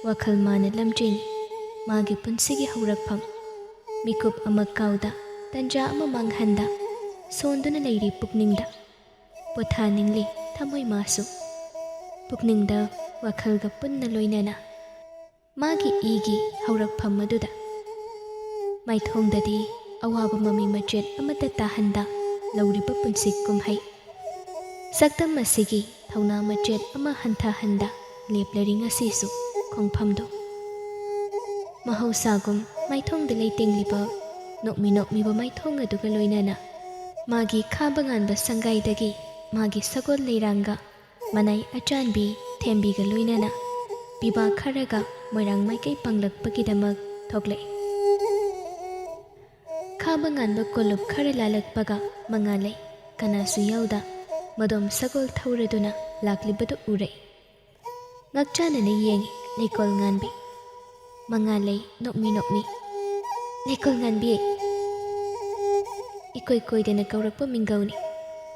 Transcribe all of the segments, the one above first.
वखल माने लमजेंगी मागी पुंसिगी हौरकफम मिकुप अमा काउदा तंजा अमा मांगहंदा सोंदुना लेरी पुकनिंगदा पोथानिंगली थमोय मासु पुकनिंगदा वखलगा पुन्ना लोइनना मागी इगी हौरकफम मदुदा माइथोंगददी अवाब ममी मचेत अमता ताहंदा लौरिबा पुंसि कुमहै सक्तम असिगी थौना मचेत अमा हंथाहंदा लेपलरी ngasisu खोंफमदो महौसागुम माइथोंग लेटेंगलिबा नोकमी माइथोंग अदुगा लोइनना मागी खाबंगानबा संगाइदगी मागी सगोल लेरांगा मनाई अचानबी थेंबीगा लोइनना पिबा खरगा मोइरांग माइकई पंगलकपगिदमक थोकले खाबंगानबा कोलुब खर लालकपगा मंगाले कनासु याउदा मदोम सगोल थौरदुना लाक्लिबदु उरे ngakchanana yengi lekol nganbi mangalei nokmi lekol nganbi ikoi koi dena kaurakpa mingauni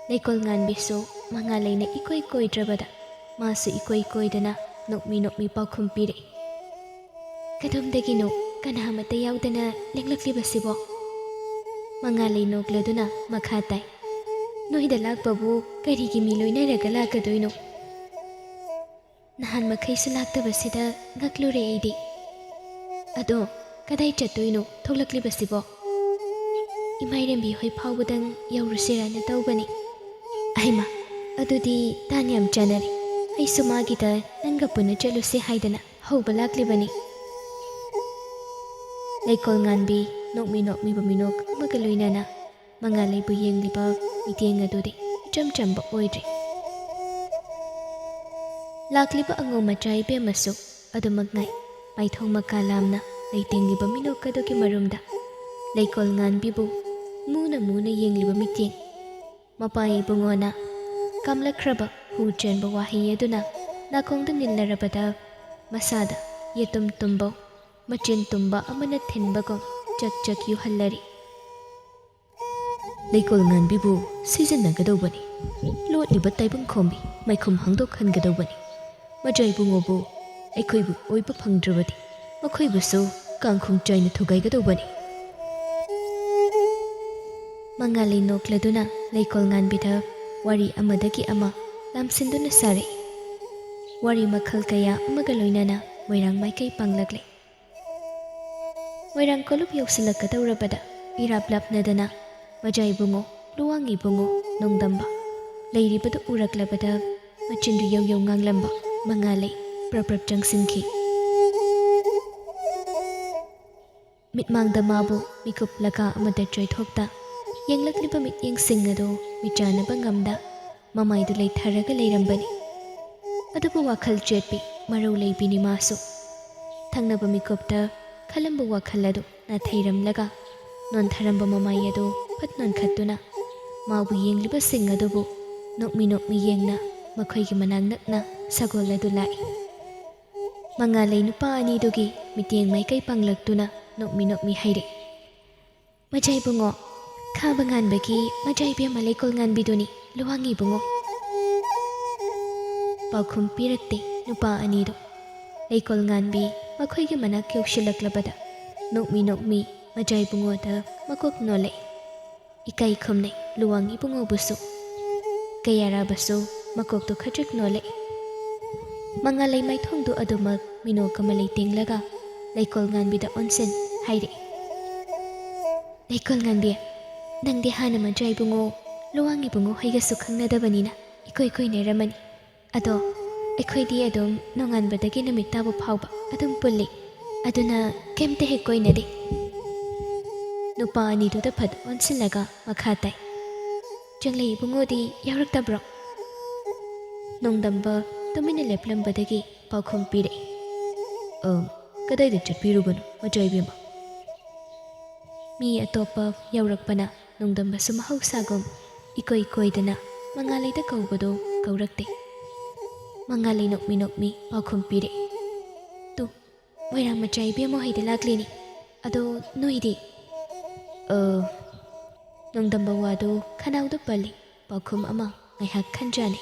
lekol nganbi so mangalei na ikoi koi drabada masu ikoi koi dena nokmi paukhum pire kadom degino kana mata yaudana lenglakli basibo mangalei nokladuna makhatai noida lakbabu karigi miloina ragala kadoino नहान मखैसु लाक्तबसिदा ngakluरे आइदि अदो कदाइ चतोइनो थोलक्लिबसिबो इमाइरेंबी होय फावबदंग यौरुसेराना तौबनी आइमा अदुदी तान्याम चनरे ऐसु मागिदा नंगा पुना चलुसे हाइदना हौबा लाक्लिबनी लेकोल nganbi नोकमी बमिनोक अमगा लोइनाना मंगालैबु येंगलिबा मितेंग अदुदि इचम Chamba ओइद्रि लाक्लिबा अंगो मचाई बेमसु अदुमगनाई माइथोंग मका लामना लेटेंगिबा मिनोकदुगी मरुमदा लेकोल nganbibu Muna येंगलिबा मितेंग मपाई बुंगोना कामलख्रबा who Chamba वाहि अदुना नाकोंग निल्लरबदा मसादा येतुम तुम्बो मचिन Tumba Amna थिनबगो Chak युहल्लरी लेकोल nganbibu सिजनगदौबनी लोटलिबा ताइबंग खोंबी माइखुम हंगदोक हनगदौबनी मजाई बुंगोबु अखोइबु ओइबा फंगद्रबदी मखोइबुसु कांखुंग China थुगाइगदौबनी मंगाले नोक्लदुना लेकोल nganbida वारी अमदगी अमा लामसिंदुना सारे वारी मखल कया अमगा लोइनना मोइरांग माइकई पांगलगले मोइरांग कोलुब यौसिलकदौरबदा इरापलापनदना मजाई बुंगो लुवांगी बुंगो नोंदंबा लेरिबदु उरकलबदा मचिंदु यौ nganglamba मंगाले प्रप्रप चंगसिंखी मिटमांगदा माबु मिकुप लका अमदा चोइथोक्ता येंगलक्लिबा मिटयेंगसिंग अदो मिचानबा ngamda ममाइदु लेथरगा लेरंबनी अदुबु वाखल चेटपि मरौ लेबिनी मासु थंगनबा मिकुपता खलंबु वाखल अदो नाथैरमलगा नोनथरंबा ममाइ अदो फतनोन खत्तुना माबु येंगलिबा सिंग अदुबु नोकमी येंगना मखोइगी मनांग नकना सगोल अदु लाई मंगाले नुपा अनिदुगी मितेंग माइकई पांगलक्तुना नोकमी हाइरे मजाई बुंगो खाबा nganbagi मजाई बेमा लेकोल nganbiduni लुवांगी बुंगो पाखुम पिरक्ते नुपा अनिदो लेकोल nganbi मखोइगी मनाक यौशिलक्लबदा नोकमी मजाई बुंगोदा मकोक नोले इकाई खुमने लुवांगी बुंगो बुसु कयारा बसु मकोक तो खजक नोले मंगाले माइथोंदु अदुमक मिनोक अमलै तेंगलगा लेकोल nganbida onsen हाइरे लेकोल nganbi नंदे हाना मजाई बुंगो लुवांगी बुंगो हाइगसु खंगनदबनिना इकोई नेरमनी अदो एखोइदी अदुम नोंगानबदगी नमिताबु फावबा अदुम पुल्ली अदुना केमते हे कोइनदे नुपा अनिदुदा फद onsinlaga मखाताई चंगलै बुंगोदी यावरक्तब्रो नोंदंबा तुमिने लेपलंबदगी पाखुम पीरे कदाइदा चटपिरुबनु मजाई बेमा मी अतोपा यावरकपना नोंदंबसु महौसागुम इकोइदना मंगालेदा कौबदो कौरक्ते मंगाले नोकमी पाखुम पीरे तु मोइरांग मचाई बेमो हाइदा लाक्लेनी अदो नोइदी नोंदंबा वादो खनाउदो पल्ली पाखुम अमा ngaiha khanjani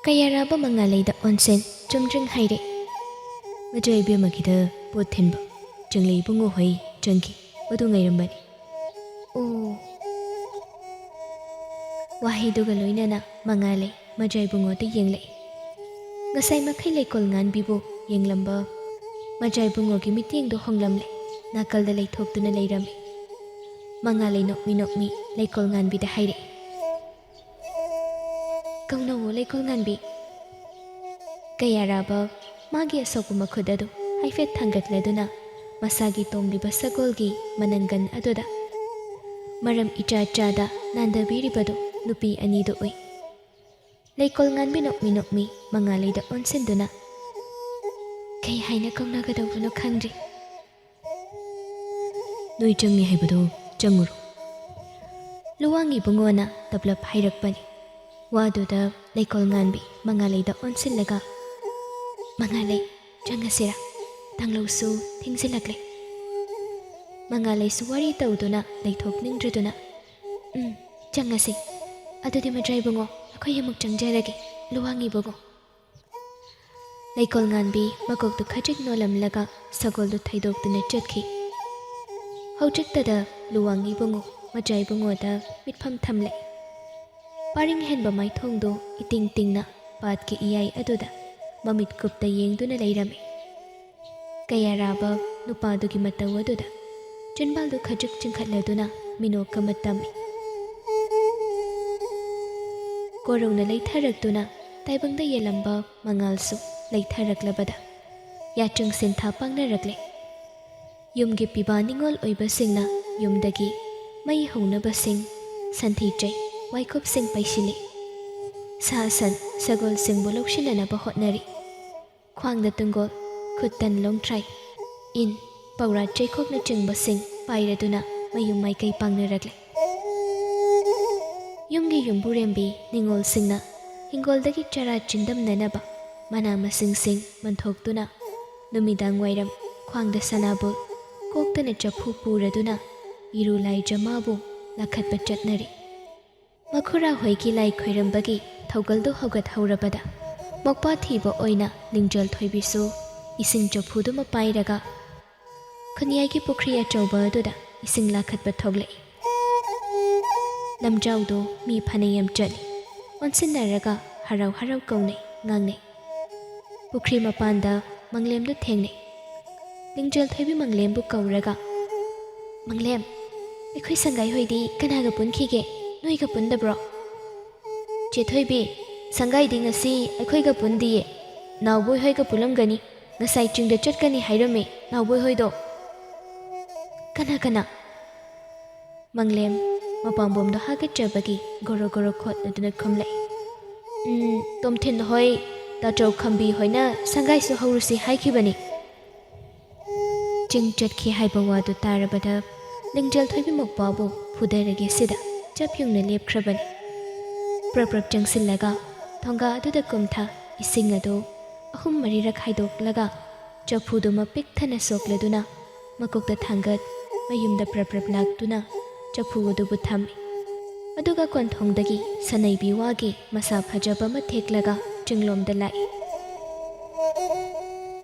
kayaraba mangalei da onsen chumjring haire ꯃꯆꯥ ꯏꯕꯦꯝꯃꯒꯤꯗ ꯄꯣꯠ ꯊꯤꯟꯕ ꯆꯪꯂꯩ ꯏꯕꯨꯡꯉꯣ ꯍꯣꯏ ꯆꯪꯈꯤ ꯃꯗꯨ ꯉꯥꯏꯔꯝꯕꯅꯤ꯫ ꯑꯣ ꯋꯥꯍꯩꯗꯨꯒ ꯂꯣꯏꯅꯅ ꯃꯉꯥꯜꯂꯩ ꯃꯆꯥ ꯏꯕꯨꯡꯉꯣꯗ ꯌꯦꯡꯂꯛꯏ꯫ ꯉꯁꯥꯏ ꯃꯈꯩ ꯂꯩꯀꯣꯜ ꯉꯥꯟꯕꯤꯕꯨ ꯌꯦꯡꯂꯝꯕ ꯃꯆꯥ ꯏꯕꯨꯡꯉꯣꯒꯤ ꯃꯤꯠꯌꯦꯡꯗꯨ ꯍꯣꯡꯂꯝꯂꯦ, ꯅꯥꯀꯜꯗ ꯂꯩꯊꯣꯛꯇꯨꯅ ꯂꯩꯔꯝꯃꯤ꯫ ꯃꯉꯥꯜꯂꯩ ꯅꯣꯛꯃꯤ ꯅꯣꯛꯃꯤ ꯂꯩꯀꯣꯜ ꯉꯥꯟꯕꯤꯗ ꯍꯥꯏꯔꯛꯏ, ꯀꯧꯅꯧꯑꯣ ꯂꯩꯀꯣꯜ ꯉꯥꯟꯕꯤ꯫ ꯀꯌꯥꯔꯥꯕ ꯃꯥꯒꯤ ꯑꯁꯣꯛꯄ ꯃꯈꯨꯠ ꯑꯗꯨ ꯍꯥꯏꯐꯦꯠ ꯊꯥꯡꯒꯠꯂꯗꯨꯅ ꯃꯁꯥꯒꯤ ꯇꯣꯡꯂꯤꯕ ꯁꯒꯣꯜꯒꯤ ꯃꯅꯪꯒꯟ ꯑꯗꯨꯗ ꯃꯔꯝ ꯏꯆꯥ ꯆꯥꯗ ꯅꯥꯟꯗꯕꯤꯔꯤꯕꯗꯨ ꯅꯨꯄꯤ ꯑꯅꯤꯗꯨ ꯎꯏ꯫ ꯂꯩꯀꯣꯜ ꯉꯥꯟꯕꯤ ꯅꯣꯛꯃꯤ ꯅꯣꯛꯃꯤ ꯃꯉꯥꯜꯂꯩꯗ ꯑꯣꯟꯁꯤꯟꯗꯨꯅ ꯀꯩ ꯍꯥꯏꯅ ꯀꯧꯅꯒꯗꯧꯕꯅꯣ ꯈꯪꯗ꯭ꯔꯤ꯫ ꯅꯣꯏ ꯆꯪꯉꯦ ꯍꯥꯏꯕꯗꯣ ꯆꯪꯉꯨꯔꯣ꯫ ꯂꯨꯋꯥꯡ ꯏꯕꯨꯡꯉꯣꯅ ꯇꯞꯂꯞ ꯍꯥꯏꯔꯛꯄꯅꯤ꯫ ꯋꯥꯗꯨꯗ ꯂꯩꯀꯣꯜ ꯉꯥꯟꯕꯤ ꯃꯉꯥꯜꯂꯩꯗ ꯑꯣꯟꯁꯤꯜꯂꯒ ꯃꯉꯥꯜꯂꯩ ꯆꯪꯉꯁꯤꯔꯥ, ꯇꯥꯡꯂꯧꯁꯨ ꯊꯦꯡꯖꯤꯜꯂꯛꯂꯦ꯫ ꯃꯉꯥꯜꯂꯩꯁꯨ ꯋꯥꯔꯤ ꯇꯧꯗꯨꯅ ꯂꯩꯊꯣꯛꯅꯤꯡꯗ꯭ꯔꯗꯨꯅ ꯆꯪꯉꯁꯤ, ꯑꯗꯨꯗꯤ ꯃꯆꯥ ꯏꯕꯨꯡꯉꯣ ꯑꯩꯈꯣꯏ ꯑꯃꯨꯛ ꯆꯪꯖꯔꯒꯦ ꯂꯨꯋꯥꯡ ꯏꯕꯨꯡꯉꯣ꯫ ꯂꯩꯀꯣꯜ ꯉꯥꯟꯕꯤ ꯃꯀꯣꯛꯇꯨ ꯈꯖꯤꯛ ꯅꯣꯜꯂꯝꯂꯒ ꯁꯒꯣꯜꯗꯨ ꯊꯩꯗꯣꯛꯇꯨꯅ ꯆꯠꯈꯤ꯫ ꯍꯧꯖꯤꯛꯇꯗ ꯂꯨꯋꯥꯡ ꯏꯕꯨꯡꯉꯣ ꯃꯆꯥ ꯏꯕꯨꯡꯉꯣꯗ ꯃꯤꯠꯐꯝ ꯊꯝꯂꯛꯏ꯫ ꯄꯥꯔꯤꯡ ꯍꯦꯟꯕ ꯃꯥꯏꯊꯣꯡꯗꯨ ꯏꯇꯤꯡ ꯇꯤꯡꯅ ꯄꯥꯠꯀꯤ ꯏꯌꯥꯏ ꯑꯗꯨꯗ ꯃꯃꯤꯠ ꯀꯨꯞꯇ ꯌꯦꯡꯗꯨꯅ ꯂꯩꯔꯝꯃꯤ꯫ ꯀꯌꯥꯔꯥꯕ ꯅꯨꯄꯥꯗꯨꯒꯤ ꯃꯇꯧ ꯑꯗꯨꯗ ꯆꯤꯟꯕꯥꯜꯗꯨ ꯈꯖꯤꯛ ꯆꯤꯡꯈꯠꯂꯗꯨꯅ ꯃꯤꯅꯣꯛ ꯑꯃ ꯇꯝꯃꯤ꯫ ꯀꯣꯔꯧꯅ ꯂꯩꯊꯔꯛꯇꯨꯅ ꯇꯥꯏꯕꯪꯗ ꯌꯦꯜꯂꯝꯕ ꯃꯉꯥꯜꯁꯨ ꯂꯩꯊꯔꯛꯂꯕꯗ ꯌꯥꯆꯪ ꯁꯤꯟꯊꯥ ꯄꯥꯡꯅꯔꯛꯂꯦ꯫ ꯌꯨꯝꯒꯤ ꯄꯤꯕꯥ ꯅꯤꯉꯣꯜ ꯑꯣꯏꯕꯁꯤꯡꯅ ꯌꯨꯝꯗꯒꯤ ꯃꯩ ꯍꯧꯅꯕꯁꯤꯡ, ꯁꯟꯊꯤ ꯆꯩ ꯋꯥꯏꯀꯨꯞꯁꯤꯡ ꯄꯩꯁꯤꯜꯂꯤ꯫ ꯁꯥ ꯁꯟ ꯁꯒꯣꯜꯁꯤꯡꯕꯨ ꯂꯧꯁꯤꯟꯅꯅꯕ ꯍꯣꯠꯅꯔꯤ꯫ ꯈ꯭ꯋꯥꯡꯗ ꯇꯨꯡꯒꯣꯜ, ꯈꯨꯠꯇꯟ ꯂꯣꯡꯊ꯭ꯔꯥꯏ, ꯏꯟ, ꯄꯧꯔꯥ ꯆꯩꯈꯣꯛꯅꯆꯤꯡꯕꯁꯤꯡ ꯄꯥꯏꯔꯗꯨꯅ ꯃꯌꯨꯝ ꯃꯥꯏꯀꯩ ꯄꯥꯡꯅꯔꯛꯂꯦ꯫ ꯌꯨꯝꯒꯤ ꯌꯨꯝꯕꯨꯔꯦꯝꯕꯤ ꯅꯤꯉꯣꯜꯁꯤꯡꯅ ꯍꯤꯡꯒꯣꯜꯗꯒꯤ ꯆꯔꯥ ꯆꯤꯟꯗꯝꯅꯅꯕ ꯃꯅꯥ ꯃꯁꯤꯡꯁꯤꯡ ꯃꯟꯊꯣꯛꯇꯨꯅ ꯅꯨꯃꯤꯗꯥꯡ ꯋꯥꯏꯔꯝ ꯈ꯭ꯋꯥꯡꯗ ꯁꯅꯥꯕꯨꯜ, ꯀꯣꯛꯇꯅ ꯆꯐꯨ ꯄꯨꯔꯗꯨꯅ ꯏꯔꯨ ꯂꯥꯏꯖꯃꯥꯕꯨ ꯂꯥꯈꯠꯄ ꯆꯠꯅꯔꯤ꯫ ꯃꯈꯨꯔꯥ ꯍꯣꯏꯒꯤ ꯂꯥꯏ ꯈꯣꯏꯔꯝꯕꯒꯤ ꯊꯧꯒꯜꯗꯨ ꯍꯧꯒꯠꯍꯧꯔꯕꯗ ꯃꯣꯛꯄꯥ ꯊꯤꯕ ꯑꯣꯏꯅ ꯂꯤꯡꯖꯦꯜ ꯊꯣꯏꯕꯤꯁꯨ ꯏꯁꯤꯡ ꯆꯐꯨꯗꯨꯃ ꯄꯥꯏꯔꯒ ꯈꯨꯟꯌꯥꯏꯒꯤ ꯄꯨꯈ꯭ꯔꯤ ꯑꯆꯧꯕ ꯑꯗꯨꯗ ꯏꯁꯤꯡ ꯂꯥꯈꯠꯄ ꯊꯣꯛꯂꯛꯏ꯫ ꯂꯝꯖꯥꯎꯗꯨ ꯃꯤ ꯐꯅꯌꯥꯝ ꯆꯠꯂꯤ꯫ ꯑꯣꯟꯁꯤꯟꯅꯔꯒ ꯍꯔꯥꯎ ꯍꯔꯥꯎ ꯀꯧꯅꯩ ꯉꯥꯡꯅꯩ꯫ ꯄꯨꯈ꯭ꯔꯤ ꯃꯄꯥꯟꯗ ꯃꯪꯂꯦꯝꯗꯨ ꯊꯦꯡꯅꯩ꯫ ꯂꯤꯡꯖꯦꯜ ꯊꯣꯏꯕꯤ ꯃꯪꯂꯦꯝꯕꯨ ꯀꯧꯔꯒ ꯃꯪꯂꯦꯝ, ꯑꯩꯈꯣꯏ ꯁꯪꯒꯥꯏ ꯍꯣꯏꯗꯤ ꯀꯅꯥꯒ ꯄꯨꯟꯈꯤꯒꯦ, ꯅꯣꯏꯒ ꯄꯨꯟꯗꯕ꯭ꯔꯣ? ꯆꯦꯊꯣꯏꯕꯤ, ꯁꯪꯒꯥꯏꯗꯤ ꯉꯁꯤ ꯑꯩꯈꯣꯏꯒ ꯄꯨꯟꯗꯤꯌꯦ, ꯅꯥꯎꯕꯣꯏ ꯍꯣꯏꯒ ꯄꯨꯜꯂꯝꯒꯅꯤ, ꯉꯁꯥꯏ ꯆꯤꯡꯗ ꯆꯠꯀꯅꯤ ꯍꯥꯏꯔꯝꯃꯦ ꯅꯥꯎꯕꯣꯏ ꯍꯣꯏꯗꯣ꯫ ꯀꯅꯥ ꯀꯅꯥ? ꯃꯪꯂꯦꯝ ꯃꯄꯥꯝꯕꯣꯝꯗꯣ ꯍꯥꯒꯠꯆꯕꯒꯤ ꯒꯣꯔꯣ ꯒꯣꯔꯣ ꯈꯣꯠꯂꯗꯨꯅ ꯈꯨꯝꯂꯛꯏ꯫ ꯇꯣꯝꯊꯤꯟ ꯍꯣꯏ, ꯇꯥꯆꯧ ꯈꯝꯕꯤ ꯍꯣꯏꯅ ꯁꯪꯒꯥꯏꯁꯨ ꯍꯧꯔꯨꯁꯤ ꯍꯥꯏꯈꯤꯕꯅꯤ꯫ ꯆꯤꯡ ꯆꯠꯈꯤ ꯍꯥꯏꯕ ꯋꯥꯗꯨ ꯇꯥꯔꯕꯗ ꯂꯤꯡꯖꯦꯜ ꯊꯣꯏꯕꯤ ꯃꯧꯄ꯭ꯋꯥꯕꯨ ꯐꯨꯗꯔꯒꯦ ꯁꯤꯗ ꯆꯞ ꯌꯨꯡꯅ ꯂꯦꯞꯈ꯭ꯔꯕꯅꯤ꯫ ꯄ꯭ꯔꯞ ꯄ꯭ꯔꯞ ꯆꯪꯁꯤꯜꯂꯒ ꯊꯣꯡꯒꯥ ꯑꯗꯨꯗ ꯀꯨꯝꯊ ꯏꯁꯤꯡ ꯑꯗꯨ 3-4ꯔꯛ ꯍꯥꯏꯗꯣꯛꯂꯒ ꯆꯐꯨꯗꯨꯃ ꯄꯤꯛ ꯊꯟꯅ ꯁꯣꯛꯂꯗꯨꯅ ꯃꯀꯣꯛꯇ ꯊꯥꯡꯒꯠ ꯃꯌꯨꯝꯗ ꯄ꯭ꯔꯞ ꯄ꯭ꯔꯞ ꯂꯥꯛꯇꯨꯅ ꯆꯐꯨ ꯑꯗꯨꯕꯨ ꯊꯝꯃꯤ꯫ ꯑꯗꯨꯒ ꯀꯣꯟꯊꯣꯡꯗꯒꯤ ꯁꯅꯩꯕꯤ ꯋꯥꯒꯤ ꯃꯁꯥ ꯐꯖꯕ ꯑꯃ ꯊꯦꯛꯂꯒ ꯆꯤꯡꯂꯣꯝꯗ ꯂꯥꯛꯏ꯫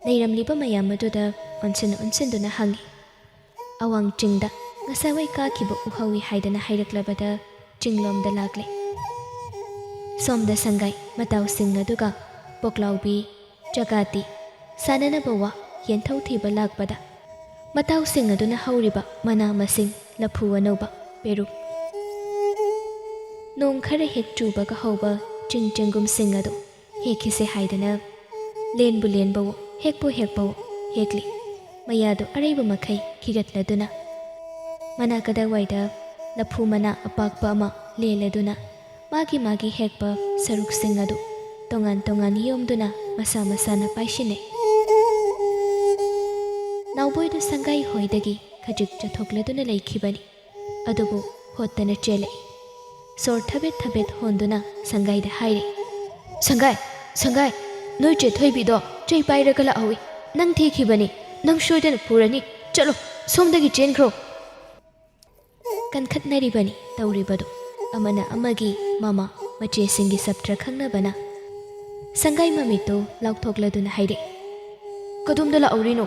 ꯂꯩꯔꯝꯂꯤꯕ ꯃꯌꯥꯝ ꯑꯗꯨꯗ ꯑꯣꯟꯁꯤꯟꯗꯨꯅ ꯍꯪꯉꯤ꯫ ꯑꯋꯥꯡ ꯆꯤꯡꯗ ꯉꯁꯥꯏꯋꯥꯏ ꯀꯥꯈꯤꯕ ꯎꯍꯧꯏ ꯍꯥꯏꯗꯅ ꯍꯥꯏꯔꯛꯂꯕꯗ ꯆꯤꯡꯂꯣꯝꯗ ꯂꯥꯛꯂꯦ꯫ ꯁꯣꯝꯗ ꯁꯪꯒꯥꯏ ꯃꯇꯥꯎꯁꯤꯡ ꯑꯗꯨꯒ ꯄꯣꯛꯂꯥꯎꯕꯤ, ꯆꯒꯥꯇꯤ ꯁꯥꯟꯅꯅꯕ ꯋꯥ ꯌꯦꯟꯊꯧ ꯊꯤꯕ ꯂꯥꯛꯄꯗ ꯃꯇꯥꯎꯁꯤꯡ ꯑꯗꯨꯅ ꯍꯧꯔꯤꯕ ꯃꯅꯥ ꯃꯁꯤꯡ, ꯂꯐꯨ ꯑꯅꯧꯕ, ꯄꯦꯔꯨꯛ, ꯅꯣꯡ ꯈꯔ ꯍꯦꯛ ꯆꯨꯕꯒ ꯍꯧꯕ ꯆꯤꯡ ꯆꯦꯡꯒꯨꯝꯁꯤꯡ ꯑꯗꯨ ꯍꯦꯛꯈꯤꯁꯦ ꯍꯥꯏꯗꯅ ꯂꯦꯟꯕꯨ ꯂꯦꯟꯕꯋꯣ ꯍꯦꯛꯄꯨ ꯍꯦꯛꯄꯋꯣ ꯍꯦꯛꯂꯤ꯫ ꯃꯌꯥꯗꯨ ꯑꯔꯩꯕ ꯃꯈꯩ ꯈꯤꯒꯠꯂꯗꯨꯅ ꯃꯅꯥ ꯀꯗꯥꯋꯥꯏꯗ ꯂꯐꯨ ꯃꯅꯥ ꯑꯄꯥꯛꯄ ꯑꯃ ꯂꯦꯜꯂꯗꯨꯅ ꯃꯥꯒꯤ ꯍꯦꯛꯄ ꯁꯔꯨꯛꯁꯤꯡ ꯑꯗꯨ ꯇꯣꯉꯥꯟ ꯇꯣꯉꯥꯟ ꯌꯣꯝꯗꯨꯅ ꯃꯁꯥ ꯃꯁꯥꯅ ꯄꯥꯏꯁꯤꯟꯅꯩ꯫ ꯅꯥꯎꯕꯣꯏꯗꯨ ꯁꯪꯒꯥꯏ ꯍꯣꯏꯗꯒꯤ ꯈꯖꯤꯛ ꯆꯠꯊꯣꯛꯂꯗꯨꯅ ꯂꯩꯈꯤꯕꯅꯤ, ꯑꯗꯨꯕꯨ ꯍꯣꯠꯇꯅ ꯆꯦꯜꯂꯛꯏ꯫ ꯁꯣꯔ ꯊꯕꯦꯠ ꯊꯕꯦꯠ ꯍꯣꯟꯗꯨꯅ ꯁꯪꯒꯥꯏꯗ ꯍꯥꯏꯔꯤ, ꯁꯪꯒꯥꯏ, ꯅꯣꯏ ꯆꯦꯊꯣꯏꯕꯤꯗꯣ ꯆꯩ ꯄꯥꯏꯔꯒ ꯂꯥꯛꯍꯧꯏ, ꯅꯪ ꯊꯤꯈꯤꯕꯅꯤ, ꯅꯪ ꯁꯣꯏꯗꯅ ꯄꯨꯔꯅꯤ, ꯆꯠꯂꯣ ꯁꯣꯝꯗꯒꯤ ꯆꯦꯟꯈ꯭ꯔꯣ꯫ ꯀꯟꯈꯠꯅꯔꯤꯕꯅꯤ ꯇꯧꯔꯤꯕꯗꯨ ꯑꯃꯅ ꯑꯃꯒꯤ ꯃꯃꯥ ꯃꯆꯦꯁꯤꯡꯒꯤ ꯁꯞꯇ꯭ꯔ ꯈꯪꯅꯕꯅ꯫ ꯁꯪꯒꯥꯏ ꯃꯃꯤꯠꯇꯨ ꯂꯥꯎꯊꯣꯛꯂꯗꯨꯅ ꯍꯥꯏꯔꯛꯏ, ꯀꯗꯣꯝꯗ ꯂꯥꯛꯎꯔꯤꯅꯣ?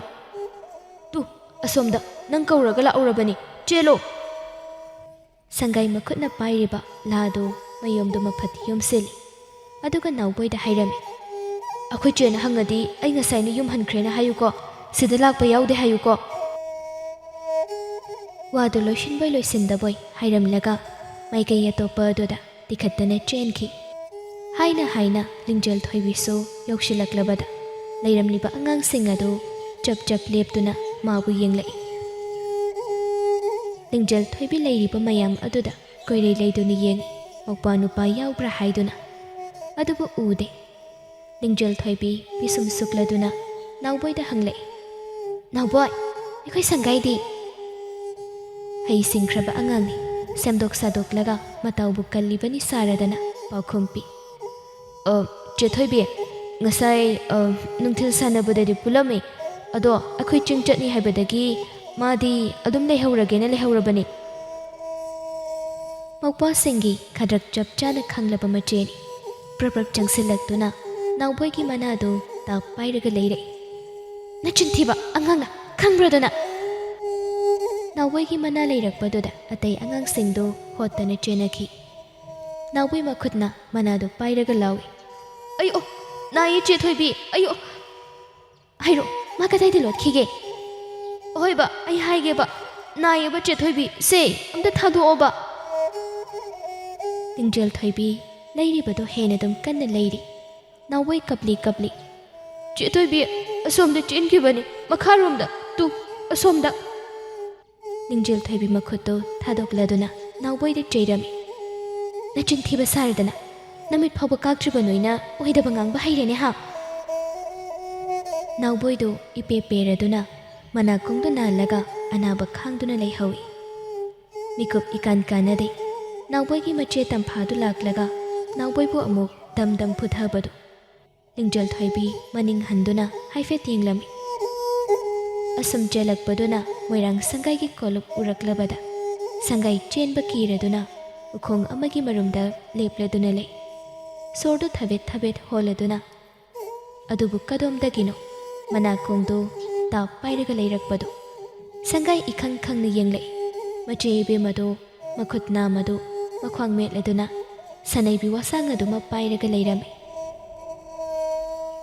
ꯇꯨ ꯑꯁꯣꯝꯗ ꯅꯪ ꯀꯧꯔꯒ ꯂꯥꯛꯎꯔꯕꯅꯤ, ꯆꯦꯜꯂꯣ꯫ ꯁꯪꯒꯥꯏ ꯃꯈꯨꯠꯅ ꯄꯥꯏꯔꯤꯕ ꯂꯥꯗꯨ ꯃꯌꯣꯝꯗꯨ ꯃꯐꯠ ꯌꯣꯝꯁꯤꯜꯂꯤ, ꯑꯗꯨꯒ ꯅꯥꯎꯕꯣꯏꯗ ꯍꯥꯏꯔꯝꯃꯤ, ꯑꯩꯈꯣꯏ ꯆꯦꯅ ꯍꯪꯉꯗꯤ ꯑꯩ ꯉꯁꯥꯏꯅ ꯌꯨꯝ ꯍꯟꯈ꯭ꯔꯦꯅ ꯍꯥꯏꯌꯨꯀꯣ, ꯁꯤꯗ ꯂꯥꯛꯄ ꯌꯥꯎꯗꯦ ꯍꯥꯏꯌꯨꯀꯣ꯫ ꯋꯥꯗꯨ ꯂꯣꯏꯁꯤꯟꯕꯣꯏ ꯂꯣꯏꯁꯤꯟꯗꯕꯣꯏ ꯍꯥꯏꯔꯝꯂꯒ ꯃꯥꯏꯀꯩ ꯑꯇꯣꯞꯄ ꯑꯗꯨꯗ ꯇꯤꯈꯠꯇꯅ ꯆꯦꯟꯈꯤ꯫ ꯍꯥꯏꯅ ꯍꯥꯏꯅ ꯂꯤꯡꯖꯦꯜ ꯊꯣꯏꯕꯤꯁꯨ ꯌꯧꯁꯤꯜꯂꯛꯂꯕꯗ ꯂꯩꯔꯝꯂꯤꯕ ꯑꯉꯥꯡꯁꯤꯡ ꯑꯗꯨ ꯆꯞ ꯆꯞ ꯂꯦꯞꯇꯨꯅ ꯃꯥꯕꯨ ꯌꯦꯡꯂꯛꯏ꯫ ꯂꯤꯡꯖꯦꯜ ꯊꯣꯏꯕꯤ ꯂꯩꯔꯤꯕ ꯃꯌꯥꯝ ꯑꯗꯨꯗ ꯀꯣꯏꯔꯩ ꯂꯩꯗꯨꯅ ꯌꯦꯡꯉꯤ, ꯃꯧꯄ꯭ꯋꯥ ꯅꯨꯄꯥ ꯌꯥꯎꯕ꯭ꯔꯥ ꯍꯥꯏꯗꯨꯅ, ꯑꯗꯨꯕꯨ ꯎꯗꯦ꯫ ꯂꯤꯡꯖꯦꯜ ꯊꯣꯏꯕꯤ ꯄꯤꯁꯨꯝ ꯁꯨꯛꯂꯗꯨꯅ ꯅꯥꯎꯕꯣꯏꯗ ꯍꯪꯂꯛꯏ, ꯅꯥꯎꯕꯣꯏ, ꯑꯩꯈꯣꯏ ꯁꯪꯒꯥꯏꯗꯤ? ꯍꯩ ꯁꯤꯡꯈ꯭ꯔꯕ ꯑꯉꯥꯡꯅꯤ, ꯁꯦꯝꯗꯣꯛ ꯁꯥꯗꯣꯛꯂꯒ ꯃꯇꯥꯎꯕꯨ ꯀꯜꯂꯤꯕꯅꯤ ꯁꯥꯔꯗꯅ ꯄꯥꯎꯈꯨꯝ ꯄꯤ, ꯆꯦ ꯊꯣꯏꯕꯤ, ꯉꯁꯥꯏ ꯅꯨꯡꯊꯤꯜ ꯁꯥꯟꯅꯕꯗꯗꯤ ꯄꯨꯜꯂꯝꯃꯤ, ꯑꯗꯣ ꯑꯩꯈꯣꯏ ꯆꯤꯡ ꯆꯠꯅꯤ ꯍꯥꯏꯕꯗꯒꯤ ꯃꯥꯗꯤ ꯑꯗꯨꯝ ꯂꯩꯍꯧꯔꯒꯦꯅ ꯂꯩꯍꯧꯔꯕꯅꯤ꯫ ꯃꯧꯄ꯭ꯋꯥꯁꯤꯡꯒꯤ ꯈꯗ꯭ꯔꯛ ꯆꯞ ꯆꯥꯅ ꯈꯪꯂꯕ ꯃꯆꯦꯅꯤ, ꯄ꯭ꯔꯞ ꯄ꯭ꯔꯞ ꯆꯪꯁꯤꯜꯂꯛꯇꯨꯅ ꯅꯥꯎꯕꯣꯏꯒꯤ ꯃꯅꯥꯗꯨ ꯇꯥꯞ ꯄꯥꯏꯔꯒ ꯂꯩꯔꯛꯏ꯫ ꯅꯆꯤꯟ ꯊꯤꯕ ꯑꯉꯥꯡꯅ, ꯈꯪꯕ꯭ꯔꯗꯨꯅ? ꯅꯥꯎꯕꯣꯏꯒꯤ ꯃꯅꯥ ꯂꯩꯔꯛꯄꯗꯨꯗ ꯑꯇꯩ ꯑꯉꯥꯡꯁꯤꯡꯗꯨ ꯍꯣꯠꯇꯅ ꯆꯦꯟꯅꯈꯤ꯫ ꯅꯥꯎꯕꯣꯏ ꯃꯈꯨꯠꯅ ꯃꯅꯥꯗꯨ ꯄꯥꯏꯔꯒ ꯂꯥꯎꯏ, ꯑꯩꯌꯣ ꯅꯥꯏꯌꯦ ꯆꯦ ꯊꯣꯏꯕꯤ, ꯑꯩꯌꯣ꯫ ꯍꯥꯏꯔꯣ, ꯃꯥ ꯀꯗꯥꯏꯗ ꯂꯣꯠꯈꯤꯒꯦ? ꯑꯍꯣꯏꯕ, ꯑꯩ ꯍꯥꯏꯒꯦꯕ, ꯅꯥꯏꯌꯦꯕ ꯆꯦ ꯊꯣꯏꯕꯤ, ꯁꯦ ꯑꯝꯇ ꯊꯥꯗꯣꯛꯑꯣꯕ꯫ ꯂꯤꯡꯖꯦꯜ ꯊꯣꯏꯕꯤ ꯂꯩꯔꯤꯕꯗꯨ ꯍꯦꯟꯅ ꯑꯗꯨꯝ ꯀꯟꯅ ꯂꯩꯔꯤ꯫ ꯅꯥꯎꯕꯣꯏ ꯀꯞꯂꯤ ꯀꯞꯂꯤ, ꯆꯦ ꯊꯣꯏꯕꯤ, ꯑꯁꯣꯝꯗ ꯆꯦꯟꯈꯤꯕꯅꯤ, ꯃꯈꯥꯔꯣꯝꯗ, ꯇꯨ ꯑꯁꯣꯝꯗ꯫ ꯂꯤꯡꯖꯦꯜ ꯊꯣꯏꯕꯤ ꯃꯈꯨꯠꯇꯨ ꯊꯥꯗꯣꯛꯂꯗꯨꯅ ꯅꯥꯎꯕꯣꯏꯗ ꯆꯩꯔꯝꯃꯤ, ꯅꯆꯤꯟ ꯊꯤꯕ ꯁꯥꯔꯗꯅ, ꯅꯃꯤꯠ ꯐꯥꯎꯕ ꯀꯥꯛꯇ꯭ꯔꯤꯕ ꯅꯣꯏꯅ ꯑꯣꯏꯗꯕ ꯉꯥꯡꯕ ꯍꯩꯔꯦꯅꯦ ꯍꯥ? ꯅꯥꯎꯕꯣꯏꯗꯨ ꯏꯄꯦ ꯄꯦꯔꯗꯨꯅ ꯃꯅꯥꯀꯣꯡꯗꯨ ꯅꯥꯜꯂꯒ ꯑꯅꯥꯕ ꯈꯥꯡꯗꯨꯅ ꯂꯩꯍꯧꯏ꯫ ꯃꯤꯀꯨꯞ ꯏꯀꯥꯟ ꯀꯥꯟꯅꯗꯦ꯫ ꯅꯥꯎꯕꯣꯏꯒꯤ ꯃꯆꯦ ꯇꯝꯐꯥꯗꯨ ꯂꯥꯛꯂꯒ ꯅꯥꯎꯕꯣꯏꯕꯨ ꯑꯃꯨꯛ ꯗꯝ ꯗꯝ ꯐꯨꯊꯕꯗꯨ ꯂꯤꯡꯖꯦꯜ ꯊꯣꯏꯕꯤ ꯃꯅꯤꯡ ꯍꯟꯗꯨꯅ ꯍꯥꯏꯐꯦꯠ ꯌꯦꯡꯂꯝꯃꯤ꯫ ꯑꯁꯨꯝ ꯆꯦꯜꯂꯛꯄꯗꯨꯅ ꯃꯣꯏꯔꯥꯡ ꯁꯪꯒꯥꯏꯒꯤ ꯀꯣꯂꯨꯞ ꯎꯔꯛꯂꯕꯗ ꯁꯪꯒꯥꯏ ꯆꯦꯟꯕ ꯀꯤꯔꯗꯨꯅ ꯎꯈꯣꯡ ꯑꯃꯒꯤ ꯃꯔꯨꯝꯗ ꯂꯦꯞꯂꯗꯨꯅ ꯂꯩ, ꯁꯣꯔꯗꯨ ꯊꯕꯦꯠ ꯊꯕꯦꯠ ꯍꯣꯜꯂꯗꯨꯅ꯫ ꯑꯗꯨꯕꯨ ꯀꯗꯣꯝꯗꯒꯤꯅꯣ ꯃꯅꯥꯀꯣꯡꯗꯨ ꯇꯥꯞ ꯄꯥꯏꯔꯒ ꯂꯩꯔꯛꯄꯗꯨ ꯁꯪꯒꯥꯏ ꯏꯈꯪ ꯈꯪꯅ ꯌꯦꯡꯂꯛꯏ꯫ ꯃꯆꯦ ꯏꯕꯦꯝꯃꯗꯨ ꯃꯈꯨꯠ ꯅꯥꯝꯃꯗꯨ ꯃꯈ꯭ꯋꯥꯡ ꯃꯦꯠꯂꯗꯨꯅ ꯁꯅꯩꯕꯤ ꯋꯥꯁꯥꯡ ꯑꯗꯨꯃ ꯄꯥꯏꯔꯒ ꯂꯩꯔꯝꯃꯤ꯫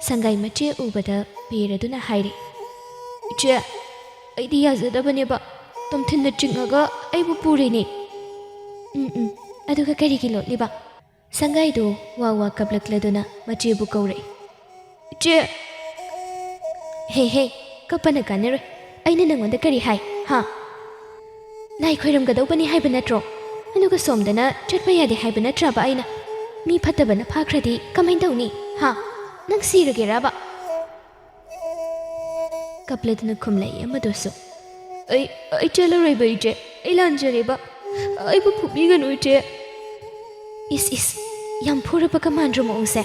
ꯁꯪꯒꯥꯏ ꯃꯆꯦ ꯎꯕꯗ ꯄꯦꯔꯗꯨꯅ ꯍꯥꯏꯔꯤ, ꯏꯆꯦ, ꯑꯩꯗꯤ ꯌꯥꯖꯗꯕꯅꯦꯕ, ꯇꯣꯝꯊꯤꯟꯅ ꯆꯤꯡꯉꯒ ꯑꯩꯕꯨ ꯄꯨꯔꯤꯅꯤ꯫ ꯑꯗꯨꯒ ꯀꯔꯤꯒꯤ ꯂꯣꯠꯂꯤꯕ? ꯁꯪꯒꯥꯏꯗꯨ ꯋꯥ ꯋꯥ ꯀꯞꯂꯛꯂꯗꯨꯅ ꯃꯆꯦꯕꯨ ꯀꯧꯔꯛꯏ, ꯏꯆꯦ꯫ ꯍꯦ ꯀꯞꯄꯅ ꯀꯥꯟꯅꯔꯣꯏ, ꯑꯩꯅ ꯅꯪꯉꯣꯟꯗ ꯀꯔꯤ ꯍꯥꯏ ꯍꯥ? ꯂꯥꯏ ꯈꯣꯏꯔꯝꯒꯗꯧꯕꯅꯤ ꯍꯥꯏꯕ ꯅꯠꯇ꯭ꯔꯣ? ꯑꯗꯨꯒ ꯁꯣꯝꯗꯅ ꯆꯠꯄ ꯌꯥꯗꯦ ꯍꯥꯏꯕ ꯅꯠꯇ꯭ꯔꯕ ꯑꯩꯅ? ꯃꯤ ꯐꯠꯇꯕꯅ ꯐꯥꯈ꯭ꯔꯗꯤ ꯀꯃꯥꯏꯅ ꯇꯧꯅꯤ ꯍꯥ? ꯅꯪ ꯁꯤꯔꯒꯦꯔꯕ? ꯀꯞꯂꯗꯨꯅ ꯈꯨꯝꯂꯛꯏ ꯑꯃꯗꯨꯁꯨ, ꯑꯩ ꯆꯠꯂꯔꯣꯏꯕ ꯏꯆꯦ, ꯑꯩ ꯂꯥꯟꯖꯔꯦꯕ, ꯑꯩꯕꯨ ꯐꯨꯕꯤꯒꯅꯨ ꯏꯆꯦ꯫ ꯏꯁ ꯌꯥꯝ ꯐꯨꯔꯕꯒ ꯃꯥꯟꯗ꯭ꯔꯣ ꯃꯑꯣꯡꯁꯦ?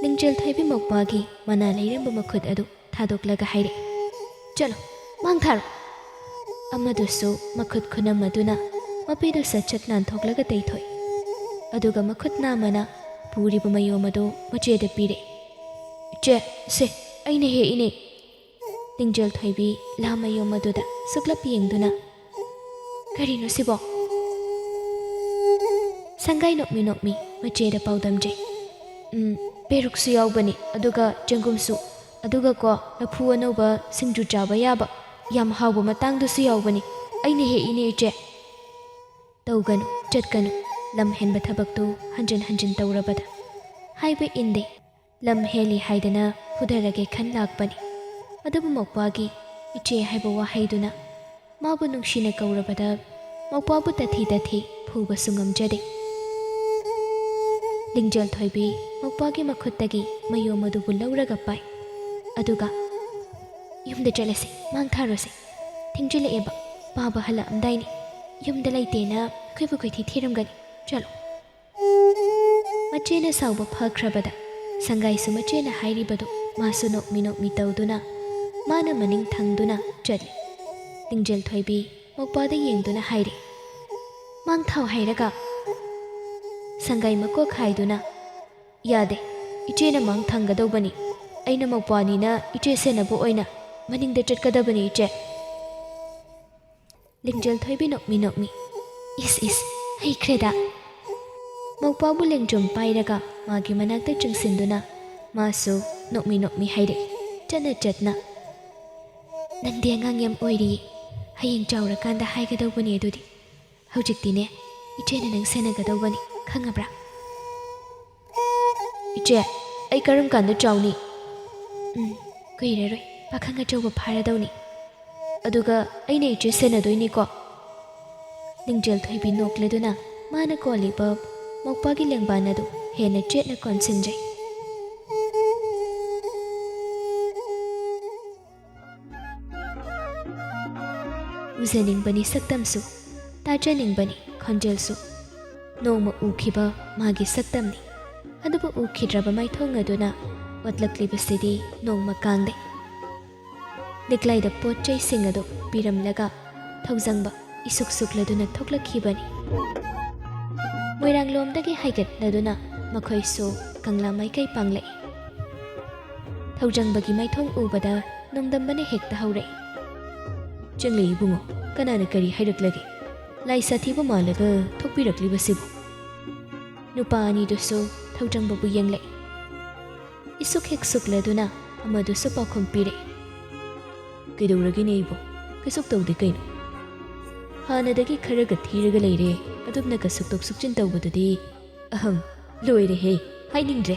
ꯂꯤꯡꯖꯦꯜ ꯊꯣꯏꯕꯤ ꯃꯧꯄ꯭ꯋꯥꯒꯤ ꯃꯅꯥ ꯂꯩꯔꯝꯕ ꯃꯈꯨꯠ ꯑꯗꯨ ꯊꯥꯗꯣꯛꯂꯒ ꯍꯥꯏꯔꯛꯏ, ꯆꯠꯂꯣ, ꯃꯥꯡ ꯊꯥꯔꯣ꯫ ꯑꯃꯗꯨꯁꯨ ꯃꯈꯨꯠ ꯈꯨꯅꯝꯃꯗꯨꯅ ꯃꯄꯤꯗꯨ ꯁꯠ ꯁꯠ ꯂꯥꯟꯊꯣꯛꯂꯒ ꯇꯩꯊꯣꯛꯏ, ꯑꯗꯨꯒ ꯃꯈꯨꯠ ꯅꯥꯝꯃꯅ ꯄꯨꯔꯤꯕ ꯃꯌꯣꯝ ꯑꯗꯨ ꯃꯆꯦꯗ ꯄꯤꯔꯛꯏ꯫ ꯏꯆꯦ, ꯁꯦ ꯑꯩꯅ ꯍꯦꯛꯏꯅꯦ꯫ ꯂꯤꯡꯖꯦꯜ ꯊꯣꯏꯕꯤ ꯂꯥ ꯃꯌꯣꯝ ꯑꯗꯨꯗ ꯁꯨꯛꯂꯞ ꯌꯦꯡꯗꯨꯅ, ꯀꯔꯤꯅꯣ ꯁꯤꯕꯣ? ꯁꯪꯒꯥꯏ ꯅꯣꯛꯃꯤ ꯅꯣꯛꯃꯤ ꯃꯆꯦꯗ ꯄꯥꯎꯗꯝꯖꯩ, ꯄꯦꯔꯨꯛꯁꯨ ꯌꯥꯎꯕꯅꯤ, ꯑꯗꯨꯒ ꯆꯦꯡꯒꯨꯝꯁꯨ, ꯑꯗꯨꯒꯀꯣ ꯂꯐꯨ ꯑꯅꯧꯕ ꯁꯤꯡꯖꯨ ꯆꯥꯕ ꯌꯥꯕ ꯌꯥꯝ ꯍꯥꯎꯕ ꯃꯇꯥꯡꯗꯨꯁꯨ ꯌꯥꯎꯕꯅꯤ, ꯑꯩꯅ ꯍꯦꯛꯏꯅꯦ ꯏꯆꯦ꯫ ꯇꯧꯒꯅꯨ, ꯆꯠꯀꯅꯨ, ꯂꯝ ꯍꯦꯟꯕ ꯊꯕꯛꯇꯨ ꯍꯟꯖꯤꯟ ꯍꯟꯖꯤꯟ ꯇꯧꯔꯕꯗ ꯍꯥꯏꯕ ꯏꯟꯗꯦ, ꯂꯝ ꯍꯦꯜꯂꯤ ꯍꯥꯏꯗꯅ ꯐꯨꯊꯔꯒꯦ ꯈꯟ ꯂꯥꯛꯄꯅꯤ꯫ ꯑꯗꯨꯕꯨ ꯃꯧꯄ꯭ꯋꯥꯒꯤ ꯏꯆꯦ ꯍꯥꯏꯕ ꯋꯥꯍꯩꯗꯨꯅ ꯃꯥꯕꯨ ꯅꯨꯡꯁꯤꯅ ꯀꯧꯔꯕꯗ ꯃꯧꯄ꯭ꯋꯥꯕꯨ ꯇꯊꯤ ꯇꯊꯤ ꯐꯨꯕꯁꯨ ꯉꯝꯖꯗꯦ꯫ ꯂꯤꯡꯖꯦꯜ ꯊꯣꯏꯕꯤ ꯃꯧꯄ꯭ꯋꯥꯒꯤ ꯃꯈꯨꯠꯇꯒꯤ ꯃꯌꯣꯝ ꯑꯗꯨꯕꯨ ꯂꯧꯔꯒ ꯄꯥꯏ, ꯑꯗꯨꯒ ꯌꯨꯝꯗ ꯆꯠꯂꯁꯤ, ꯃꯥꯡ ꯊꯥꯔꯣꯁꯤ, ꯊꯦꯡꯖꯤꯜꯂꯛꯑꯦꯕ, ꯄꯥꯕ ꯍꯜꯂꯛꯑꯝꯗꯥꯏꯅꯤ, ꯌꯨꯝꯗ ꯂꯩꯇꯦꯅ ꯑꯩꯈꯣꯏꯕꯨ ꯀꯣꯏꯊꯤ ꯊꯤꯔꯝꯒꯅꯤ, ꯆꯠꯂꯣ꯫ ꯃꯆꯦꯅ ꯁꯥꯎꯕ ꯐꯈ꯭ꯔꯕꯗ ꯁꯪꯒꯥꯏꯁꯨ ꯃꯆꯦꯅ ꯍꯥꯏꯔꯤꯕꯗꯨ ꯃꯥꯁꯨ ꯅꯣꯛꯃꯤ ꯅꯣꯛꯃꯤ ꯇꯧꯗꯨꯅ ꯃꯥꯅ ꯃꯅꯤꯡ ꯊꯪꯗꯨꯅ ꯆꯠꯂꯤ꯫ ꯂꯤꯡꯖꯦꯜ ꯊꯣꯏꯕꯤ ꯃꯧꯄ꯭ꯋꯥꯗ ꯌꯦꯡꯗꯨꯅ ꯍꯥꯏꯔꯤ, ꯃꯥꯡ ꯊꯥꯎ ꯍꯥꯏꯔꯒ꯫ ꯁꯪꯒꯥꯏ ꯃꯀꯣꯛ ꯍꯥꯏꯗꯨꯅ, ꯌꯥꯗꯦ, ꯏꯆꯦꯅ ꯃꯥꯡ ꯊꯪꯒꯗꯧꯕꯅꯤ, ꯑꯩꯅ ꯃꯧꯄ꯭ꯋꯥꯅꯤꯅ ꯏꯆꯦ ꯁꯦꯟꯅꯕ ꯑꯣꯏꯅ ꯃꯅꯤꯡꯗ ꯆꯠꯀꯗꯕꯅꯤ ꯏꯆꯦ꯫ ꯂꯤꯡꯖꯦꯜ ꯊꯣꯏꯕꯤ ꯅꯣꯛꯃꯤ ꯅꯣꯛꯃꯤ ꯏꯁ ꯍꯩꯈ꯭ꯔꯦꯗ꯫ ꯃꯧꯄ꯭ꯋꯥꯕꯨ ꯂꯦꯡꯖꯨꯝ ꯄꯥꯏꯔꯒ ꯃꯥꯒꯤ ꯃꯅꯥꯛꯇ ꯆꯪꯁꯤꯟꯗꯨꯅ ꯃꯥꯁꯨ ꯅꯣꯛꯃꯤ ꯅꯣꯛꯃꯤ ꯍꯥꯏꯔꯛꯏ ꯆꯠꯅ ꯆꯠꯅ, ꯅꯪꯗꯤ ꯑꯉꯥꯡ ꯌꯥꯝ ꯑꯣꯏꯔꯤ, ꯍꯌꯦꯡ ꯆꯥꯎꯔꯀꯥꯟꯗ ꯍꯥꯏꯒꯗꯧꯕꯅꯤ ꯑꯗꯨꯗꯤ꯫ ꯍꯧꯖꯤꯛꯇꯤꯅꯦ ꯏꯆꯦꯅ ꯅꯪ ꯁꯦꯟꯅꯒꯗꯧꯕꯅꯤ ꯈꯪꯉꯕ꯭ꯔꯥ? ꯏꯆꯦ, ꯑꯩ ꯀꯔꯝ ꯀꯥꯟꯗ ꯆꯥꯎꯅꯤ? ꯀꯨꯏꯔꯔꯣꯏ ꯄꯥꯈꯪ ꯑꯆꯧꯕ ꯐꯥꯔꯗꯧꯅꯤ, ꯑꯗꯨꯒ ꯑꯩꯅ ꯏꯆꯦ ꯁꯦꯟꯅꯗꯣꯏꯅꯤꯀꯣ꯫ ꯂꯤꯡꯖꯦꯜ ꯊꯣꯏꯕꯤ ꯅꯣꯛꯂꯗꯨꯅ ꯃꯥꯅ ꯀꯣꯜꯂꯤꯕ ꯃꯧꯄ꯭ꯋꯥꯒꯤ ꯂꯦꯡꯕꯥꯟ ꯑꯗꯨ ꯍꯦꯟꯅ ꯆꯦꯠꯅ ꯀꯣꯟꯁꯤꯟꯖꯩ꯫ ꯎꯖꯅꯤꯡꯕꯅꯤ ꯁꯛꯇꯝꯁꯨ, ꯇꯥꯖꯅꯤꯡꯕꯅꯤ ꯈꯣꯟꯖꯦꯜꯁꯨ꯫ ꯅꯣꯡꯃ ꯎꯈꯤꯕ ꯃꯥꯒꯤ ꯁꯛꯇꯝꯅꯤ, ꯑꯗꯨꯕꯨ ꯎꯈꯤꯗ꯭ꯔꯕ ꯃꯥꯏꯊꯣꯡ ꯑꯗꯨꯅ ꯑꯣꯠꯂꯛꯂꯤꯕꯁꯤꯗꯤ ꯅꯣꯡꯃ ꯀꯥꯡꯗꯦ꯫ ꯂꯤꯛꯂꯥꯏꯗ ꯄꯣꯠ ꯆꯩꯁꯤꯡ ꯑꯗꯨ ꯄꯤꯔꯝꯂꯒ ꯊꯧꯖꯪꯕ ꯏꯁꯨꯛ ꯁꯨꯛꯂꯗꯨꯅ ꯊꯣꯛꯂꯛꯈꯤꯕꯅꯤ꯫ ꯃꯣꯏꯔꯥꯡꯂꯣꯝꯗꯒꯤ ꯍꯥꯏꯒꯠꯂꯗꯨꯅ ꯃꯈꯣꯏꯁꯨ ꯀꯪꯂꯥ ꯃꯥꯏꯀꯩ ꯄꯥꯡꯂꯛꯏ꯫ ꯊꯧꯖꯪꯕꯒꯤ ꯃꯥꯏꯊꯣꯡ ꯎꯕꯗ ꯅꯣꯡꯗꯝꯕꯅ ꯍꯦꯛꯇ ꯍꯧꯔꯛꯏ, ꯆꯪꯂꯦ ꯏꯕꯨꯡꯉꯣ, ꯀꯅꯥꯅ ꯀꯔꯤ ꯍꯥꯏꯔꯛꯂꯒꯦ? ꯂꯥꯏ ꯁꯥꯊꯤꯕ ꯃꯥꯜꯂꯒ ꯊꯣꯛꯄꯤꯔꯛꯂꯤꯕꯁꯤꯕꯨ? ꯅꯨꯄꯥ ꯑꯅꯤꯗꯨꯁꯨ ꯊꯧꯖꯪꯕꯕꯨ ꯌꯦꯡꯂꯛꯏ꯫ ꯏꯁꯨꯛ ꯍꯦꯛ ꯁꯨꯛꯂꯗꯨꯅ ꯑꯃꯗꯨꯁꯨ ꯄꯥꯎꯈꯨꯝ ꯄꯤꯔꯛꯏ, ꯀꯩꯗꯧꯔꯒꯦꯅꯦ ꯑꯩꯕꯨ? ꯀꯩꯁꯨꯛ ꯇꯧꯗꯦ ꯀꯩꯅꯣ? ꯍꯥꯟꯅꯗꯒꯤ ꯈꯔꯒ ꯊꯤꯔꯒ ꯂꯩꯔꯦ, ꯑꯗꯨꯝꯅꯒ ꯁꯨꯛꯇꯣꯛ ꯁꯨꯛꯆꯤꯟ ꯇꯧꯕꯗꯨꯗꯤ ꯂꯣꯏꯔꯦꯍꯦ, ꯍꯥꯏꯅꯤꯡꯗ꯭ꯔꯦ꯫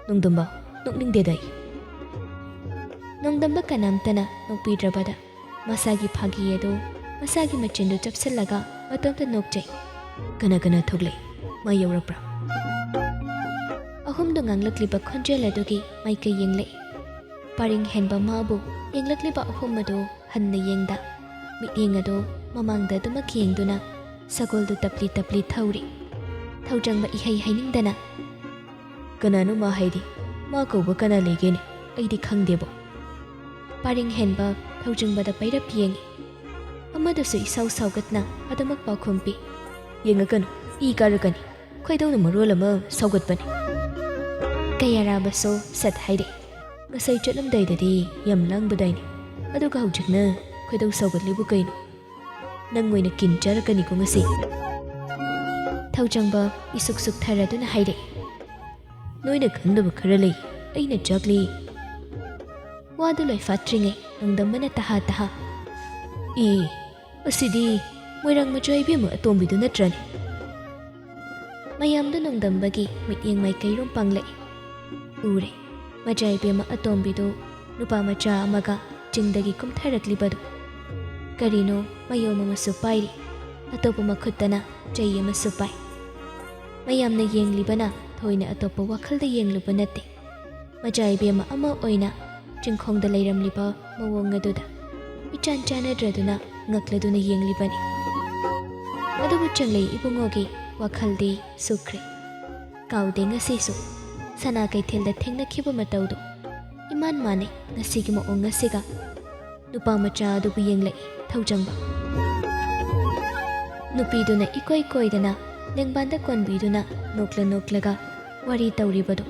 ꯅꯣꯡꯗꯝꯕ, ꯅꯣꯛꯅꯤꯡꯗꯦꯗ ꯑꯩ꯫ ꯅꯣꯡꯗꯝꯕ ꯀꯅꯥꯝꯇꯅ ꯅꯣꯛꯄꯤꯗ꯭ꯔꯕꯗ ꯃꯁꯥꯒꯤ ꯐꯥꯒꯤ ꯑꯗꯨ ꯃꯁꯥꯒꯤ ꯃꯆꯤꯟꯗꯨ ꯆꯞꯁꯤꯜꯂꯒ ꯃꯇꯣꯝꯇ ꯅꯣꯛꯆꯩ꯫ ꯀꯅꯥ ꯀꯅꯥ ꯊꯣꯛꯂꯛꯏ? ꯃꯥ ꯌꯧꯔꯛꯄ꯭ꯔꯥ? ꯑꯍꯨꯝꯗꯨ ꯉꯥꯡꯂꯛꯂꯤꯕ ꯈꯣꯟꯖꯦꯜ ꯑꯗꯨꯒꯤ ꯃꯥꯏꯀꯩ ꯌꯦꯡꯂꯛꯏ꯫ ꯄꯔꯤꯡ ꯍꯦꯟꯕ ꯃꯥꯕꯨ ꯌꯦꯡꯂꯛꯂꯤꯕ ꯑꯍꯨꯝ ꯑꯗꯨ ꯍꯟꯅ ꯌꯦꯡꯗ ꯃꯤꯠꯌꯦꯡ ꯑꯗꯨ ꯃꯃꯥꯡꯗ ꯑꯗꯨꯃꯛ ꯌꯦꯡꯗꯨꯅ ꯁꯒꯣꯜꯗꯨ ꯇꯞꯂꯤ ꯇꯞꯂꯤ ꯊꯧꯔꯤ꯫ ꯊꯧꯖꯪꯕ ꯏꯍꯩ ꯍꯩꯅꯤꯡꯗꯅ, ꯀꯅꯥꯅꯣ ꯃꯥ ꯍꯥꯏꯗꯤ? ꯃꯥ ꯀꯧꯕ ꯀꯅꯥ ꯂꯩꯒꯦꯅꯦ? ꯑꯩꯗꯤ ꯈꯪꯗꯦꯕꯣ꯫ ꯄꯔꯤꯡ ꯍꯦꯟꯕ ꯊꯧꯖꯪꯕꯗ ꯄꯩꯔꯞ ꯌꯦꯡꯉꯤ꯫ ꯑꯃꯗꯨꯁꯨ ꯏꯁꯥꯎ ꯁꯥꯎꯒꯠꯅ ꯑꯗꯨꯃꯛ ꯄꯥꯎꯈꯨꯝ ꯄꯤ, ꯌꯦꯡꯉꯛꯀꯅꯨ, ꯏ ꯀꯥꯔꯛꯀꯅꯤ, ꯈꯣꯏꯗꯧꯅ ꯃꯔꯣꯜ ꯑꯃ ꯁꯥꯎꯒꯠꯄꯅꯤ꯫ ꯀꯌꯥꯔꯥꯕꯁꯨ ꯁꯠ ꯍꯥꯏꯔꯛꯏ, ꯉꯁꯥꯏ ꯆꯠꯂꯝꯗꯥꯏꯗꯗꯤ ꯌꯥꯝ ꯂꯥꯡꯕꯗꯥꯏꯅꯦ, ꯑꯗꯨꯒ ꯍꯧꯖꯤꯛꯅ ꯈꯣꯏꯗꯧ ꯁꯥꯎꯒꯠꯂꯤꯕꯨ ꯀꯩꯅꯣ? ꯅꯪ ꯑꯣꯏꯅ ꯀꯤꯟ ꯆꯥꯔꯛꯀꯅꯤꯀꯣ ꯉꯁꯤ꯫ ꯊꯧꯖꯪꯕ ꯏꯁꯨꯛ ꯁꯨꯛꯊꯔꯗꯨꯅ ꯍꯥꯏꯔꯛꯏ, ꯅꯣꯏꯅ ꯈꯪꯗꯕ ꯈꯔ ꯂꯩ, ꯑꯩꯅ ꯆꯥꯛꯂꯤ꯫ ꯋꯥꯗꯨ ꯂꯣꯏꯐꯥꯠꯇ꯭ꯔꯤꯉꯩ ꯅꯣꯡꯗꯝꯕꯅ ꯇꯍꯥ ꯇꯍꯥ, ꯑꯁꯤꯗꯤ ꯃꯣꯏꯔꯥꯡ ꯃꯆꯥ ꯏꯕꯦꯝꯃ ꯑꯇꯣꯝꯕꯤꯗꯨ ꯅꯠꯇ꯭ꯔꯅꯦ? ꯃꯌꯥꯝꯗꯨ ꯅꯣꯡꯗꯝꯕꯒꯤ ꯃꯤꯠꯌꯦꯡ ꯃꯥꯏꯀꯩꯔꯣꯝ ꯄꯥꯡꯂꯛꯏ꯫ ꯎꯔꯦ, ꯃꯆꯥ ꯏꯕꯦꯝꯃ ꯑꯇꯣꯝꯕꯤꯗꯨ ꯅꯨꯄꯥ ꯃꯆꯥ ꯑꯃꯒ ꯆꯤꯡꯗꯒꯤ ꯀꯨꯝꯊꯔꯛꯂꯤꯕꯗꯨ꯫ ꯀꯔꯤꯅꯣ ꯃꯌꯣꯝ ꯑꯃꯁꯨ ꯄꯥꯏꯔꯤ, ꯑꯇꯣꯞꯄ ꯃꯈꯨꯠꯇꯅ ꯆꯩ ꯑꯃꯁꯨ ꯄꯥꯏ꯫ ꯃꯌꯥꯝꯅ ꯌꯦꯡꯂꯤꯕꯅ ꯊꯣꯏꯅ ꯑꯇꯣꯞꯄ ꯋꯥꯈꯜꯗ ꯌꯦꯡꯂꯨꯕ ꯅꯠꯇꯦ, ꯃꯆꯥ ꯏꯕꯦꯝꯃ ꯑꯃ ꯑꯣꯏꯅ ꯆꯤꯡꯈꯣꯡꯗ ꯂꯩꯔꯝꯂꯤꯕ ꯃꯑꯣꯡ ꯑꯗꯨꯗ ꯏꯆꯥꯟ ꯆꯥꯟꯅꯗ꯭ꯔꯗꯨꯅ ꯉꯛꯂꯗꯨꯅ ꯌꯦꯡꯂꯤꯕꯅꯤ꯫ ꯑꯗꯨꯕꯨ ꯆꯪꯂꯩ ꯏꯕꯨꯡꯉꯣꯒꯤ ꯋꯥꯈꯜꯗꯤ ꯁꯨꯈ꯭ꯔꯦ꯫ ꯀꯥꯎꯗꯦ ꯉꯁꯤꯁꯨ ꯁꯅꯥ ꯀꯩꯊꯦꯜꯗ ꯊꯦꯡꯅꯈꯤꯕ ꯃꯇꯧꯗꯨ ꯏꯃꯥꯟ ꯃꯥꯟꯅꯩ ꯉꯁꯤꯒꯤ ꯃꯑꯣꯡ ꯑꯁꯤꯒ꯫ ꯅꯨꯄꯥ ꯃꯆꯥ ꯑꯗꯨꯕꯨ ꯌꯦꯡꯂꯛꯏ ꯊꯧꯖꯪꯕ꯫ ꯅꯨꯄꯤꯗꯨꯅ ꯏꯀꯣꯏ ꯀꯣꯏꯗꯅ ꯂꯦꯡꯕꯥꯟꯗ ꯀꯣꯟꯕꯤꯗꯨꯅ ꯅꯣꯛꯂ ꯅꯣꯛꯂꯒ ꯋꯥꯔꯤ ꯇꯧꯔꯤꯕꯗꯨ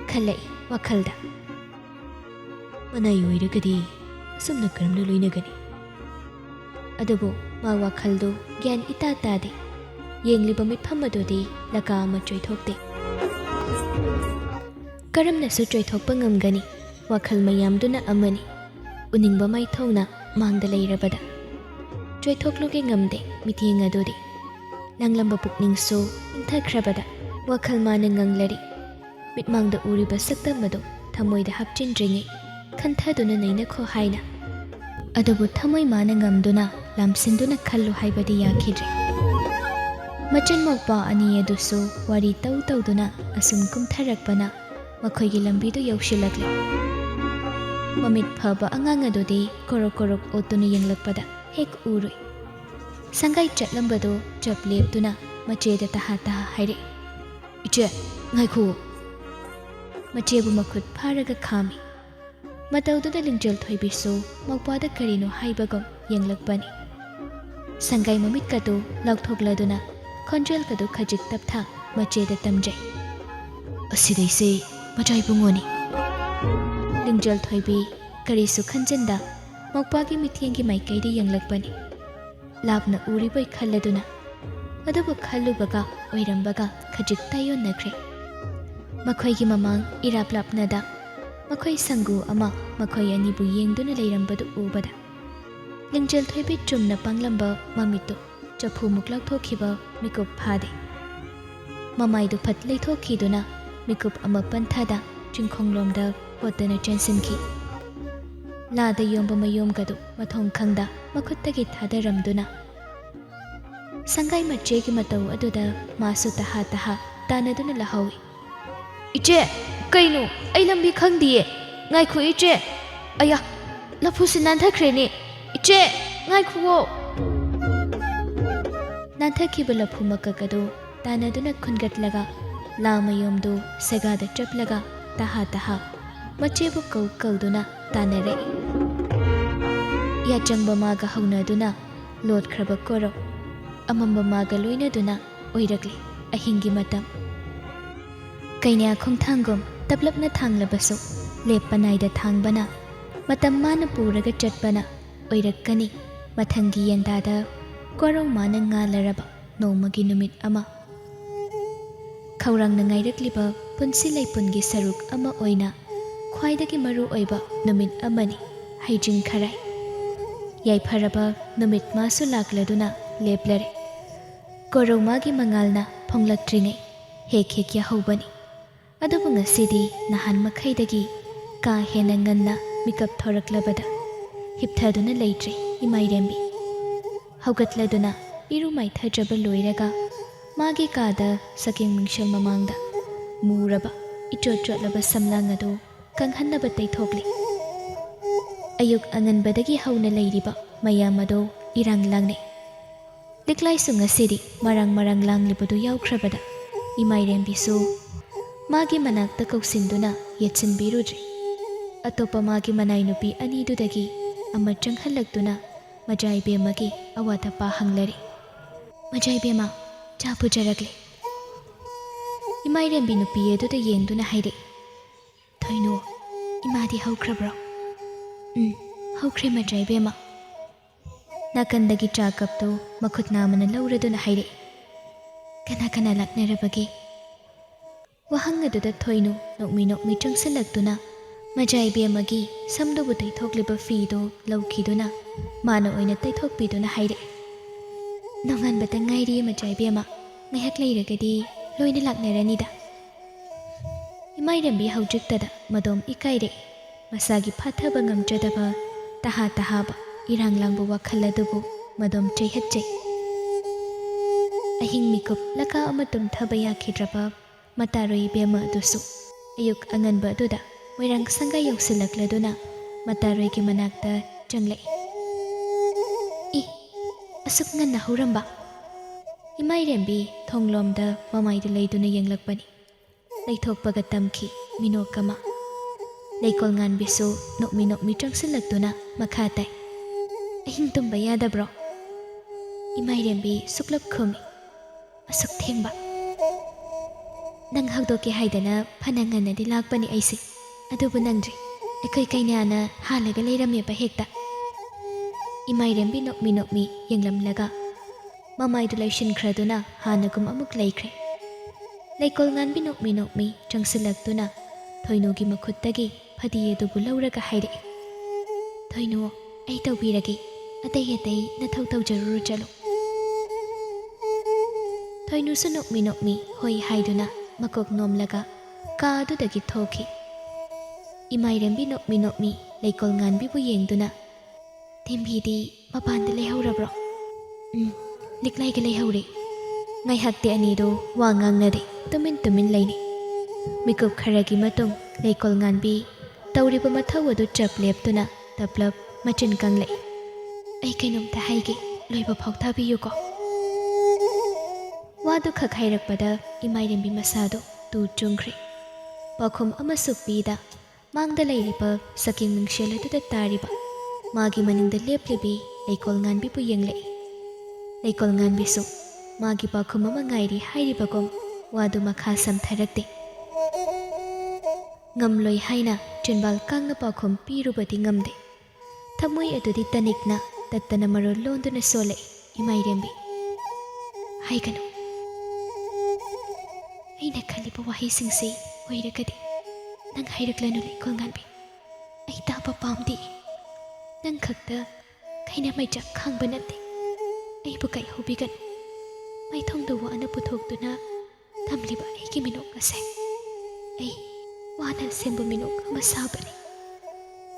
ꯈꯜꯂꯛꯏ ꯋꯥꯈꯜꯗ꯫ ꯃꯅꯥꯏ ꯑꯣꯏꯔꯒꯗꯤ ꯑꯁꯨꯝꯅ ꯀꯔꯝꯅ ꯂꯣꯏꯅꯒꯅꯤ? ꯑꯗꯨꯕꯨ ꯃꯥ ꯋꯥꯈꯜꯗꯨ ꯒ꯭ꯌꯥꯟ ꯏꯇꯥ ꯇꯥꯗꯦ꯫ ꯌꯦꯡꯂꯤꯕ ꯃꯤꯠꯐꯝ ꯑꯗꯨꯗꯤ ꯂꯀꯥ ꯑꯃ ꯆꯣꯏꯊꯣꯛꯇꯦ꯫ ꯀꯔꯝꯅꯁꯨ ꯆꯣꯏꯊꯣꯛꯄ ꯉꯝꯒꯅꯤ? ꯋꯥꯈꯜ ꯃꯌꯥꯝꯗꯨꯅ ꯑꯃꯅꯤ, ꯎꯅꯤꯡꯕ ꯃꯥꯏꯊꯣꯡꯅ ꯃꯥꯡꯗ ꯂꯩꯔꯕꯗ ꯆꯣꯏꯊꯣꯛꯂꯨꯒꯦ ꯉꯝꯗꯦ ꯃꯤꯠꯌꯦꯡ ꯑꯗꯨꯗꯤ꯫ ꯂꯥꯡꯂꯝꯕ ꯄꯨꯛꯅꯤꯡꯁꯨ ꯏꯪꯊꯈ꯭ꯔꯕꯗ ꯋꯥꯈꯜ ꯃꯥꯅ ꯉꯪꯂꯔꯤ꯫ ꯃꯤꯠꯃꯥꯡꯗ ꯎꯔꯤꯕ ꯁꯛꯇꯝ ꯑꯗꯨ ꯊꯃꯣꯏꯗ ꯍꯥꯞꯆꯤꯟꯗ꯭ꯔꯤꯉꯩ ꯈꯟꯊꯗꯨꯅ ꯅꯩꯅꯈꯣ ꯍꯥꯏꯅ, ꯑꯗꯨꯕꯨ ꯊꯃꯣꯏ ꯃꯥꯅ ꯉꯝꯗꯨꯅ ꯂꯥꯝꯁꯤꯟꯗꯨꯅ ꯈꯜꯂꯨ ꯍꯥꯏꯕꯗꯤ ꯌꯥꯈꯤꯗ꯭ꯔꯦ꯫ ꯃꯆꯟ ꯃꯧꯄ꯭ꯋꯥ ꯑꯅꯤ ꯑꯗꯨꯁꯨ ꯋꯥꯔꯤ ꯇꯧ ꯇꯧꯗꯨꯅ ꯑꯁꯨꯝ ꯀꯨꯝꯊꯔꯛꯄꯅ ꯃꯈꯣꯏꯒꯤ ꯂꯝꯕꯤꯗꯨ ꯌꯧꯁꯤꯜꯂꯛꯂꯦ꯫ ꯃꯃꯤꯠ ꯐꯕ ꯑꯉꯥꯡ ꯑꯗꯨꯗꯤ ꯀꯣꯔꯣꯛ ꯀꯣꯔꯣꯛ ꯑꯣꯠꯇꯨꯅ ꯌꯦꯡꯂꯛꯄꯗ ꯍꯦꯛ ꯎꯔꯨꯏ꯫ ꯁꯪꯒꯥꯏ ꯆꯠꯂꯝꯕꯗꯨ ꯆꯞ ꯂꯦꯞꯇꯨꯅ ꯃꯆꯦꯗ ꯇꯍꯥ ꯇꯍꯥ ꯍꯥꯏꯔꯛꯏ, ꯏꯆꯦ ꯉꯥꯏꯈꯣ꯫ ꯃꯆꯦꯕꯨ ꯃꯈꯨꯠ ꯐꯥꯔꯒ ꯈꯥꯝꯃꯤ꯫ ꯃꯇꯧꯗꯨꯗ ꯂꯤꯡꯖꯦꯜ ꯊꯣꯏꯕꯤꯁꯨ ꯃꯧꯄ꯭ꯋꯥꯗ ꯀꯔꯤꯅꯣ ꯍꯥꯏꯕꯒꯨꯝ ꯌꯦꯡꯂꯛꯄꯅꯤ꯫ ꯁꯪꯒꯥꯏ ꯃꯃꯤꯠꯀꯗꯨ ꯂꯥꯎꯊꯣꯛꯂꯗꯨꯅ ꯈꯣꯟꯖꯦꯜꯒꯗꯨ ꯈꯖꯤꯛ ꯇꯞꯊꯥ ꯃꯆꯦꯗ ꯇꯝꯖꯩ, ꯑꯁꯤꯗꯩꯁꯦ ꯃꯖꯥꯏ ꯕꯨꯡꯉꯣꯅꯤ ꯂꯤꯡꯖꯦꯜ ꯊꯣꯏꯕꯤ ꯀꯔꯤꯁꯨ ꯈꯟꯖꯟꯗ ꯃꯧꯄꯥꯒꯤ ꯃꯤꯠꯌꯦꯡꯒꯤ ꯃꯥꯏꯀꯩꯗ ꯌꯦꯡꯂꯛꯄꯅꯤ ꯂꯥꯞꯅ ꯎꯔꯤꯕꯣꯏ ꯈꯜꯂꯗꯨꯅ ꯑꯗꯨꯕꯨ ꯈꯜꯂꯨꯕꯒ ꯑꯣꯏꯔꯝꯕꯒ ꯈꯖꯤꯛ ꯇꯥꯏꯌꯣꯟꯅꯈ꯭ꯔꯦ ꯃꯈꯣꯏꯒꯤ ꯃꯃꯥꯡ ꯏꯔꯥꯞ ꯂꯥꯞꯅꯗ ꯃꯈꯣꯏ ꯁꯪꯒꯨ ꯑꯃ ꯃꯈꯣꯏ ꯑꯅꯤꯕꯨ ꯌꯦꯡꯗꯨꯅ ꯂꯩꯔꯝꯕꯗꯨ ꯎꯕꯗ ꯂꯤꯡꯖꯦꯜ ꯊꯣꯏꯕꯤ ꯆꯨꯝꯅ ꯄꯥꯡꯂꯝꯕ ꯃꯃꯤꯠꯇꯨ ꯆꯐꯨꯃꯨꯛ ꯂꯥꯎꯊꯣꯛꯈꯤꯕ ꯃꯤꯀꯨꯞ ꯐꯥꯗꯦ ꯃꯃꯥꯏꯗꯨ ꯐꯠ ꯂꯩꯊꯣꯛꯈꯤꯗꯨꯅ ꯃꯤꯀꯨꯞ ꯑꯃ ꯄꯟꯊꯥꯗ ꯆꯤꯡꯈꯣꯡꯂꯣꯝꯗ ꯍꯣꯠꯇꯅ ꯆꯦꯟꯁꯤꯟꯈꯤ ꯂꯥꯗ ꯌꯣꯝꯕ ꯃꯌꯣꯝꯒꯗꯨ ꯃꯊꯣꯡ ꯈꯪꯗ ꯃꯈꯨꯠꯇꯒꯤ ꯊꯥꯗꯔꯝꯗꯨꯅ ꯁꯪꯒꯥꯏ ꯃꯆꯦꯒꯤ ꯃꯇꯧ ꯑꯗꯨꯗ ꯃꯥꯁꯨ ꯇꯍꯥ ꯇꯍꯥ ꯇꯥꯟꯅꯗꯨꯅ ꯂꯍꯧꯏ ꯏꯆꯦ ꯀꯩꯅꯣ ꯑꯩ ꯂꯝꯕꯤ ꯈꯪꯗꯤꯌꯦ ꯉꯥꯏꯈꯣ ꯏꯆꯦ ꯑꯌꯥ ꯂꯐꯨꯁꯤ ꯅꯥꯟꯊꯈ꯭ꯔꯦꯅꯦ ꯏꯆꯦ ꯉꯥꯏꯈꯨꯋꯣ ꯅꯥꯟꯊꯈꯤꯕ ꯂꯐꯨ ꯃꯀꯛ ꯑꯗꯨ ꯇꯥꯟꯅꯗꯨꯅ ꯈꯨꯟꯒꯠꯂꯒ ꯂꯥ ꯃꯌꯣꯝꯗꯨ ꯁꯦꯒꯥꯗ ꯆꯞꯂꯒ ꯇꯍꯥ ꯇꯍꯥ ꯃꯆꯦꯕꯨ ꯀꯧ ꯀꯧꯗꯨꯅ ꯇꯥꯟꯅꯔꯛꯏ ꯌꯥꯆꯪꯕ ꯃꯥꯒ ꯍꯧꯅꯗꯨꯅ ꯂꯣꯠꯈ꯭ꯔꯕ ꯀꯣꯔꯧ ꯑꯃꯝꯕ ꯃꯥꯒ ꯂꯣꯏꯅꯗꯨꯅ ꯑꯣꯏꯔꯛꯂꯤ ꯑꯍꯤꯡꯒꯤ ꯃꯇꯝ ꯀꯩꯅ꯭ꯌꯥ ꯈꯣꯡꯊꯥꯡꯒꯨꯝ ꯇꯞꯂꯞꯅ ꯊꯥꯡꯂꯕꯁꯨ ꯂꯦꯞꯄ ꯅꯥꯏꯗ ꯊꯥꯡꯕꯅ ꯃꯇꯝ ꯃꯥꯅ ꯄꯨꯔꯒ ꯆꯠꯄꯅ ꯑꯣꯏꯔꯛꯀꯅꯤ ꯃꯊꯪꯒꯤ ꯌꯦꯟꯗꯥꯗ ꯀꯣꯔꯧ ꯃꯥꯅ ꯉꯥꯜꯂꯔꯕ ꯅꯣꯡꯃꯒꯤ ꯅꯨꯃꯤꯠ ꯑꯃ ꯈꯧꯔꯥꯡꯅ ꯉꯥꯏꯔꯛꯂꯤꯕ ꯄꯨꯟꯁꯤ ꯂꯩꯄꯨꯟꯒꯤ ꯁꯔꯨꯛ ꯑꯃ ꯑꯣꯏꯅ ꯈ꯭ꯋꯥꯏꯗꯒꯤ ꯃꯔꯨ ꯑꯣꯏꯕ ꯅꯨꯃꯤꯠ ꯑꯃꯅꯤ ꯍꯩꯖꯤꯡ ꯈꯔꯥꯏ ꯌꯥꯏꯐꯔꯕ ꯅꯨꯃꯤꯠ ꯃꯥꯁꯨ ꯂꯥꯛꯂꯗꯨꯅ ꯂꯦꯞꯂꯔꯦ ꯀꯣꯔꯧ ꯃꯥꯒꯤ ꯃꯉꯥꯜꯅ ꯐꯣꯡꯂꯛꯇ꯭ꯔꯤꯉꯩ ꯍꯦꯛ ꯍꯦꯛ ꯌꯥꯍꯧꯕꯅꯤ ꯑꯗꯨꯕꯨ ꯉꯁꯤꯗꯤ ꯅꯍꯥꯟ ꯃꯈꯩꯗꯒꯤ ꯀꯥ ꯍꯦꯟꯅ ꯉꯟꯅ ꯃꯤꯀꯞ ꯊꯣꯔꯛꯂꯕꯗ ꯍꯤꯞꯊꯗꯨꯅ ꯂꯩꯇ꯭ꯔꯦ ꯏꯃꯥꯏꯔꯦꯝꯕꯤ ꯍꯧꯒꯠꯂꯗꯨꯅ ꯏꯔꯨ ꯃꯥꯏꯊꯖꯕ ꯂꯣꯏꯔꯒ ꯃꯥꯒꯤ ꯀꯥꯗ ꯁꯛꯌꯦꯡ ꯃꯤꯡꯁꯦꯜ ꯃꯃꯥꯡꯗ ꯃꯨꯔꯕ ꯏꯆꯣꯠ ꯆꯣꯠꯂꯕ ꯁꯝꯂꯥꯡ ꯑꯗꯨ ꯀꯪꯍꯟꯅꯕ ꯇꯩꯊꯣꯛꯂꯤ ꯑꯌꯨꯛ ꯑꯉꯟꯕꯗꯒꯤ ꯍꯧꯅ ꯂꯩꯔꯤꯕ ꯃꯌꯥꯝ ꯑꯗꯨ ꯏꯔꯥꯡ ꯂꯥꯡꯅꯩ ꯂꯤꯛꯂꯥꯏꯁꯨ ꯉꯁꯤꯗꯤ ꯃꯔꯥꯡ ꯃꯔꯥꯡ ꯂꯥꯡꯂꯤꯕꯗꯨ ꯌꯥꯎꯈ꯭ꯔꯕꯗ ꯏꯃꯥꯏꯔꯦꯝꯕꯤꯁꯨ ꯃꯥꯒꯤ ꯃꯅꯥꯛꯇ ꯀꯧꯁꯤꯟꯗꯨꯅ ꯌꯦꯠꯁꯤꯟꯕꯤꯔꯨꯗ꯭ꯔꯤ ꯑꯇꯣꯞꯄ ꯃꯥꯒꯤ ꯃꯅꯥꯏ ꯅꯨꯄꯤ ꯑꯅꯤꯗꯨꯗꯒꯤ ꯑꯃ ꯆꯪꯍꯜꯂꯛꯇꯨꯅ ꯃꯖꯥꯏꯕꯦꯝꯃꯒꯤ ꯑꯋꯥꯠ ꯑꯄꯥ ꯍꯪꯂꯔꯤ ꯃꯖꯥꯏꯕꯦꯝꯃ ꯆꯥ ꯄꯨꯖꯔꯛꯂꯦ ꯏꯃꯥꯏꯔꯦꯝꯕꯤ ꯅꯨꯄꯤ ꯑꯗꯨꯗ ꯌꯦꯡꯗꯨꯅ ꯍꯥꯏꯔꯛꯏ ꯊꯣꯏꯅꯣ ꯏꯃꯥꯗꯤ ꯍꯧꯈ꯭ꯔꯕ꯭ꯔꯣ ꯍꯧꯈ꯭ꯔꯦ ꯃꯖꯥꯏꯕꯦꯝꯃ ꯅꯥꯀꯟꯗꯒꯤ ꯆꯥ ꯀꯞꯇꯨ ꯃꯈꯨꯠ ꯅꯥꯝꯃꯅ ꯂꯧꯔꯗꯨꯅ ꯍꯥꯏꯔꯛꯏ ꯀꯅꯥ ꯀꯅꯥ ꯂꯥꯛꯅꯔꯕꯒꯦ ꯋꯥꯍꯪ ꯑꯗꯨꯗ ꯊꯣꯏꯅꯨ ꯅꯣꯛꯃꯤ ꯅꯣꯛꯃꯤ ꯆꯪꯁꯤꯜꯂꯛꯇꯨꯅ ꯃꯖꯥꯏꯕꯦꯝꯃꯒꯤ ꯁꯝꯗꯨꯕꯨ ꯇꯩꯊꯣꯛꯂꯤꯕ ꯐꯤꯗꯨ ꯂꯧꯈꯤꯗꯨꯅ ꯃꯥꯅ ꯑꯣꯏꯅ ꯇꯩꯊꯣꯛꯄꯤꯗꯨꯅ ꯍꯥꯏꯔꯛꯏ ꯅꯣꯡꯉꯥꯟꯕꯇ ꯉꯥꯏꯔꯤꯌꯦ ꯃꯖꯥꯏꯕꯦꯝꯃ ꯉꯥꯏꯍꯥꯛ ꯂꯩꯔꯒꯗꯤ ꯂꯣꯏꯅ ꯂꯥꯛꯅꯔꯅꯤꯗ ꯏꯃꯥꯏꯔꯦꯝꯕꯤ ꯍꯧꯖꯤꯛꯇꯗ ꯃꯗꯣꯝ ꯏꯀꯥꯏꯔꯛꯏ ꯃꯁꯥꯒꯤ ꯐꯥꯊꯕ ꯉꯝꯖꯗꯕ ꯇꯍꯥ ꯇꯍꯥꯕ ꯏꯔꯥꯡ ꯂꯥꯡꯕ ꯋꯥꯈꯜ ꯑꯗꯨꯕꯨ ꯃꯗꯣꯝ ꯆꯩꯍꯠꯆꯩ ꯑꯍꯤꯡ ꯃꯤꯀꯨꯞ ꯂꯀꯥ ꯑꯃ ꯇꯨꯝꯊꯕ ꯌꯥꯈꯤꯗ꯭ꯔꯕ ꯃꯇꯥꯔꯣꯏ ꯏꯕꯦꯝꯃ ꯑꯗꯨꯁꯨ ꯑꯌꯨꯛ ꯑꯉꯟꯕ ꯑꯗꯨꯗ ꯃꯣꯏꯔꯥꯡ ꯁꯪꯒꯥꯏ ꯌꯧꯁꯤꯜꯂꯛꯂꯗꯨꯅ ꯃꯇꯥꯔꯣꯏꯒꯤ ꯃꯅꯥꯛꯇ ꯆꯪꯂꯛꯏ ꯑꯁꯨꯛ ꯉꯟꯅ ꯍꯧꯔꯝꯕ ꯏꯃꯥꯏꯔꯦꯝꯕꯤ ꯊꯣꯡꯂꯣꯝꯗ ꯃꯃꯥꯏꯗꯨ ꯂꯩꯗꯨꯅ ꯌꯦꯡꯂꯛꯄꯅꯤ ꯂꯩꯊꯣꯛꯄꯒ ꯇꯝꯈꯤ ꯃꯤꯅꯣꯛ ꯑꯃ ꯂꯩꯀꯣꯜ ꯉꯥꯟꯕꯤꯁꯨ ꯅꯣꯛꯃꯤ ꯅꯣꯛꯃꯤ ꯆꯪꯁꯤꯜꯂꯛꯇꯨꯅ ꯃꯈꯥ ꯇꯥꯏ ꯑꯍꯤꯡ ꯇꯨꯝꯕ ꯌꯥꯗꯕ꯭ꯔꯣ ꯏꯃꯥꯏꯔꯦꯝꯕꯤ ꯁꯨꯛꯂꯞ ꯈꯨꯝꯃꯤ ꯑꯁꯨꯛ ꯊꯦꯡꯕ ꯅꯪ ꯍꯧꯗꯣꯛꯀꯦ ꯍꯥꯏꯗꯅ ꯐꯅ ꯉꯟꯅꯗꯤ ꯂꯥꯛꯄꯅꯤ ꯑꯩꯁꯦ ꯑꯗꯨꯕꯨ ꯅꯪꯗ꯭ꯔꯤ ꯑꯩꯈꯣꯏ ꯀꯩꯅꯥꯅ ꯍꯥꯜꯂꯒ ꯂꯩꯔꯝꯃꯦꯕ ꯍꯦꯛꯇ ꯏꯃꯥꯏꯔꯦꯝꯕꯤ ꯅꯣꯛꯃꯤ ꯅꯣꯛꯃꯤ ꯌꯦꯡꯂꯝꯂꯒ ꯃꯃꯥꯏꯗꯨ ꯂꯩꯁꯤꯟꯈ꯭ꯔꯗꯨꯅ ꯍꯥꯟꯅꯒꯨꯝ ꯑꯃꯨꯛ ꯂꯩꯈ꯭ꯔꯦ ꯂꯩꯀꯣꯜ ꯉꯥꯟꯕꯤ ꯅꯣꯛꯃꯤ ꯅꯣꯛꯃꯤ ꯆꯪꯁꯤꯜꯂꯛꯇꯨꯅ ꯊꯣꯏꯅꯨꯒꯤ ꯃꯈꯨꯠꯇꯒꯤ ꯐꯗꯤ ꯑꯗꯨꯕꯨ ꯂꯧꯔꯒ ꯍꯥꯏꯔꯛꯏ ꯊꯣꯏꯅꯨ ꯑꯩ ꯇꯧꯕꯤꯔꯒꯦ ꯑꯇꯩ ꯑꯇꯩ ꯅꯊꯧ ꯇꯧꯖꯔꯨꯔꯣ ꯆꯠꯂꯨ ꯊꯣꯏꯅꯨꯁꯨ ꯅꯣꯛꯃꯤ ꯅꯣꯛꯃꯤ ꯍꯣꯏ ꯍꯥꯏꯗꯨꯅ ꯃꯀꯣꯛ ꯅꯣꯝꯂꯒ ꯀꯥ ꯑꯗꯨꯗꯒꯤ ꯊꯣꯛꯈꯤ ꯏꯃꯥꯏꯔꯦꯝꯕꯤ ꯅꯣꯛꯃꯤ ꯅꯣꯛꯃꯤ ꯂꯩꯀꯣꯜ ꯉꯥꯟꯕꯤꯕꯨ ꯌꯦꯡꯗꯨꯅ ꯊꯦꯝꯕꯤꯗꯤ ꯃꯄꯥꯟꯗ ꯂꯩꯍꯧꯔꯕ꯭ꯔꯣ ꯂꯤꯛꯂꯥꯏꯒ ꯂꯩꯍꯧꯔꯦ ꯉꯥꯏꯍꯥꯛꯇꯤ ꯑꯅꯤꯗꯨ ꯋꯥ ꯉꯥꯡꯅꯗꯦ ꯇꯨꯃꯤꯟ ꯇꯨꯃꯤꯟ ꯂꯩꯅꯩ ꯃꯤꯀꯨꯞ ꯈꯔꯒꯤ ꯃꯇꯨꯡ ꯂꯩꯀꯣꯜ ꯉꯥꯟꯕꯤ ꯇꯧꯔꯤꯕ ꯃꯊꯧ ꯑꯗꯨ ꯆꯞ लेपतुना तपलब मचिन कंगले ऐ कैनोमता हाइगे लोइबा फाउ थाबियुको वादु खखाइरकपदा इमाइरेंबी मसादो तु चुंख्रे पाखुम अमसु पीदा मांगदा लैरिबा सकिंग मिंगशेल अदुदा तारिबा मागी मनिंगदा लेपलिबी लैकोल nganbi pu yenglei लैकोल nganbisu मागी पाखुम अमा ngairi हाइरिबागोम वादु मखा समथरकते ꯉꯝꯂꯣꯏ ꯍꯥꯏꯅ ꯆꯨꯟꯕꯥꯜ ꯀꯥꯡꯅ ꯄꯥꯎꯈꯨꯝ ꯄꯤꯔꯨꯕꯗꯤ ꯉꯝꯗꯦ꯫ ꯊꯃꯣꯏ ꯑꯗꯨꯗꯤ ꯇꯅꯤꯛꯅ ꯇꯠꯇꯅ ꯃꯔꯣꯜ ꯂꯣꯟꯗꯨꯅ ꯁꯣꯜꯂꯛꯏ꯫ ꯏꯃꯥꯏꯔꯦꯝꯕꯤ, ꯍꯥꯏꯒꯅꯨ꯫ ꯑꯩꯅ ꯈꯜꯂꯤꯕ ꯋꯥꯍꯩꯁꯤꯡꯁꯤ ꯑꯣꯏꯔꯒꯗꯤ ꯅꯪ ꯍꯥꯏꯔꯛꯂꯅꯨ ꯂꯩꯀꯣꯜ ꯉꯥꯟꯕꯤ꯫ ꯑꯩ ꯇꯥꯕ ꯄꯥꯝꯗꯦ꯫ ꯅꯪ ꯈꯛꯇ ꯈꯩꯅ ꯃꯩꯆꯥꯛ ꯈꯥꯡꯕ ꯅꯠꯇꯦ꯫ ꯑꯩꯕꯨ ꯀꯥꯏꯍꯧꯕꯤꯒꯅꯨ꯫ ꯃꯥꯏꯊꯣꯡꯗ ꯋꯥꯅ ꯄꯨꯊꯣꯛꯇꯨꯅ ꯊꯝꯂꯤꯕ ꯑꯩꯒꯤ ꯃꯤꯅꯣꯛ ꯑꯁꯦ ꯑꯩ ꯋꯥꯅ ꯁꯦꯝꯕ ꯃꯤꯅꯣꯛ ꯑꯃ ꯁꯥꯕꯅꯤ꯫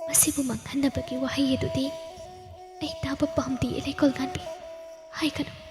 ꯃꯁꯤꯕꯨ ꯃꯥꯡꯍꯟꯅꯕꯒꯤ ꯋꯥꯍꯩ ꯑꯗꯨꯗꯤ ꯑꯩ ꯇꯥꯕ ꯄꯥꯝꯗꯦ ꯂꯩꯀꯣꯜ ꯉꯥꯟꯕꯤ꯫ ꯍꯥꯏꯒꯅꯨ꯫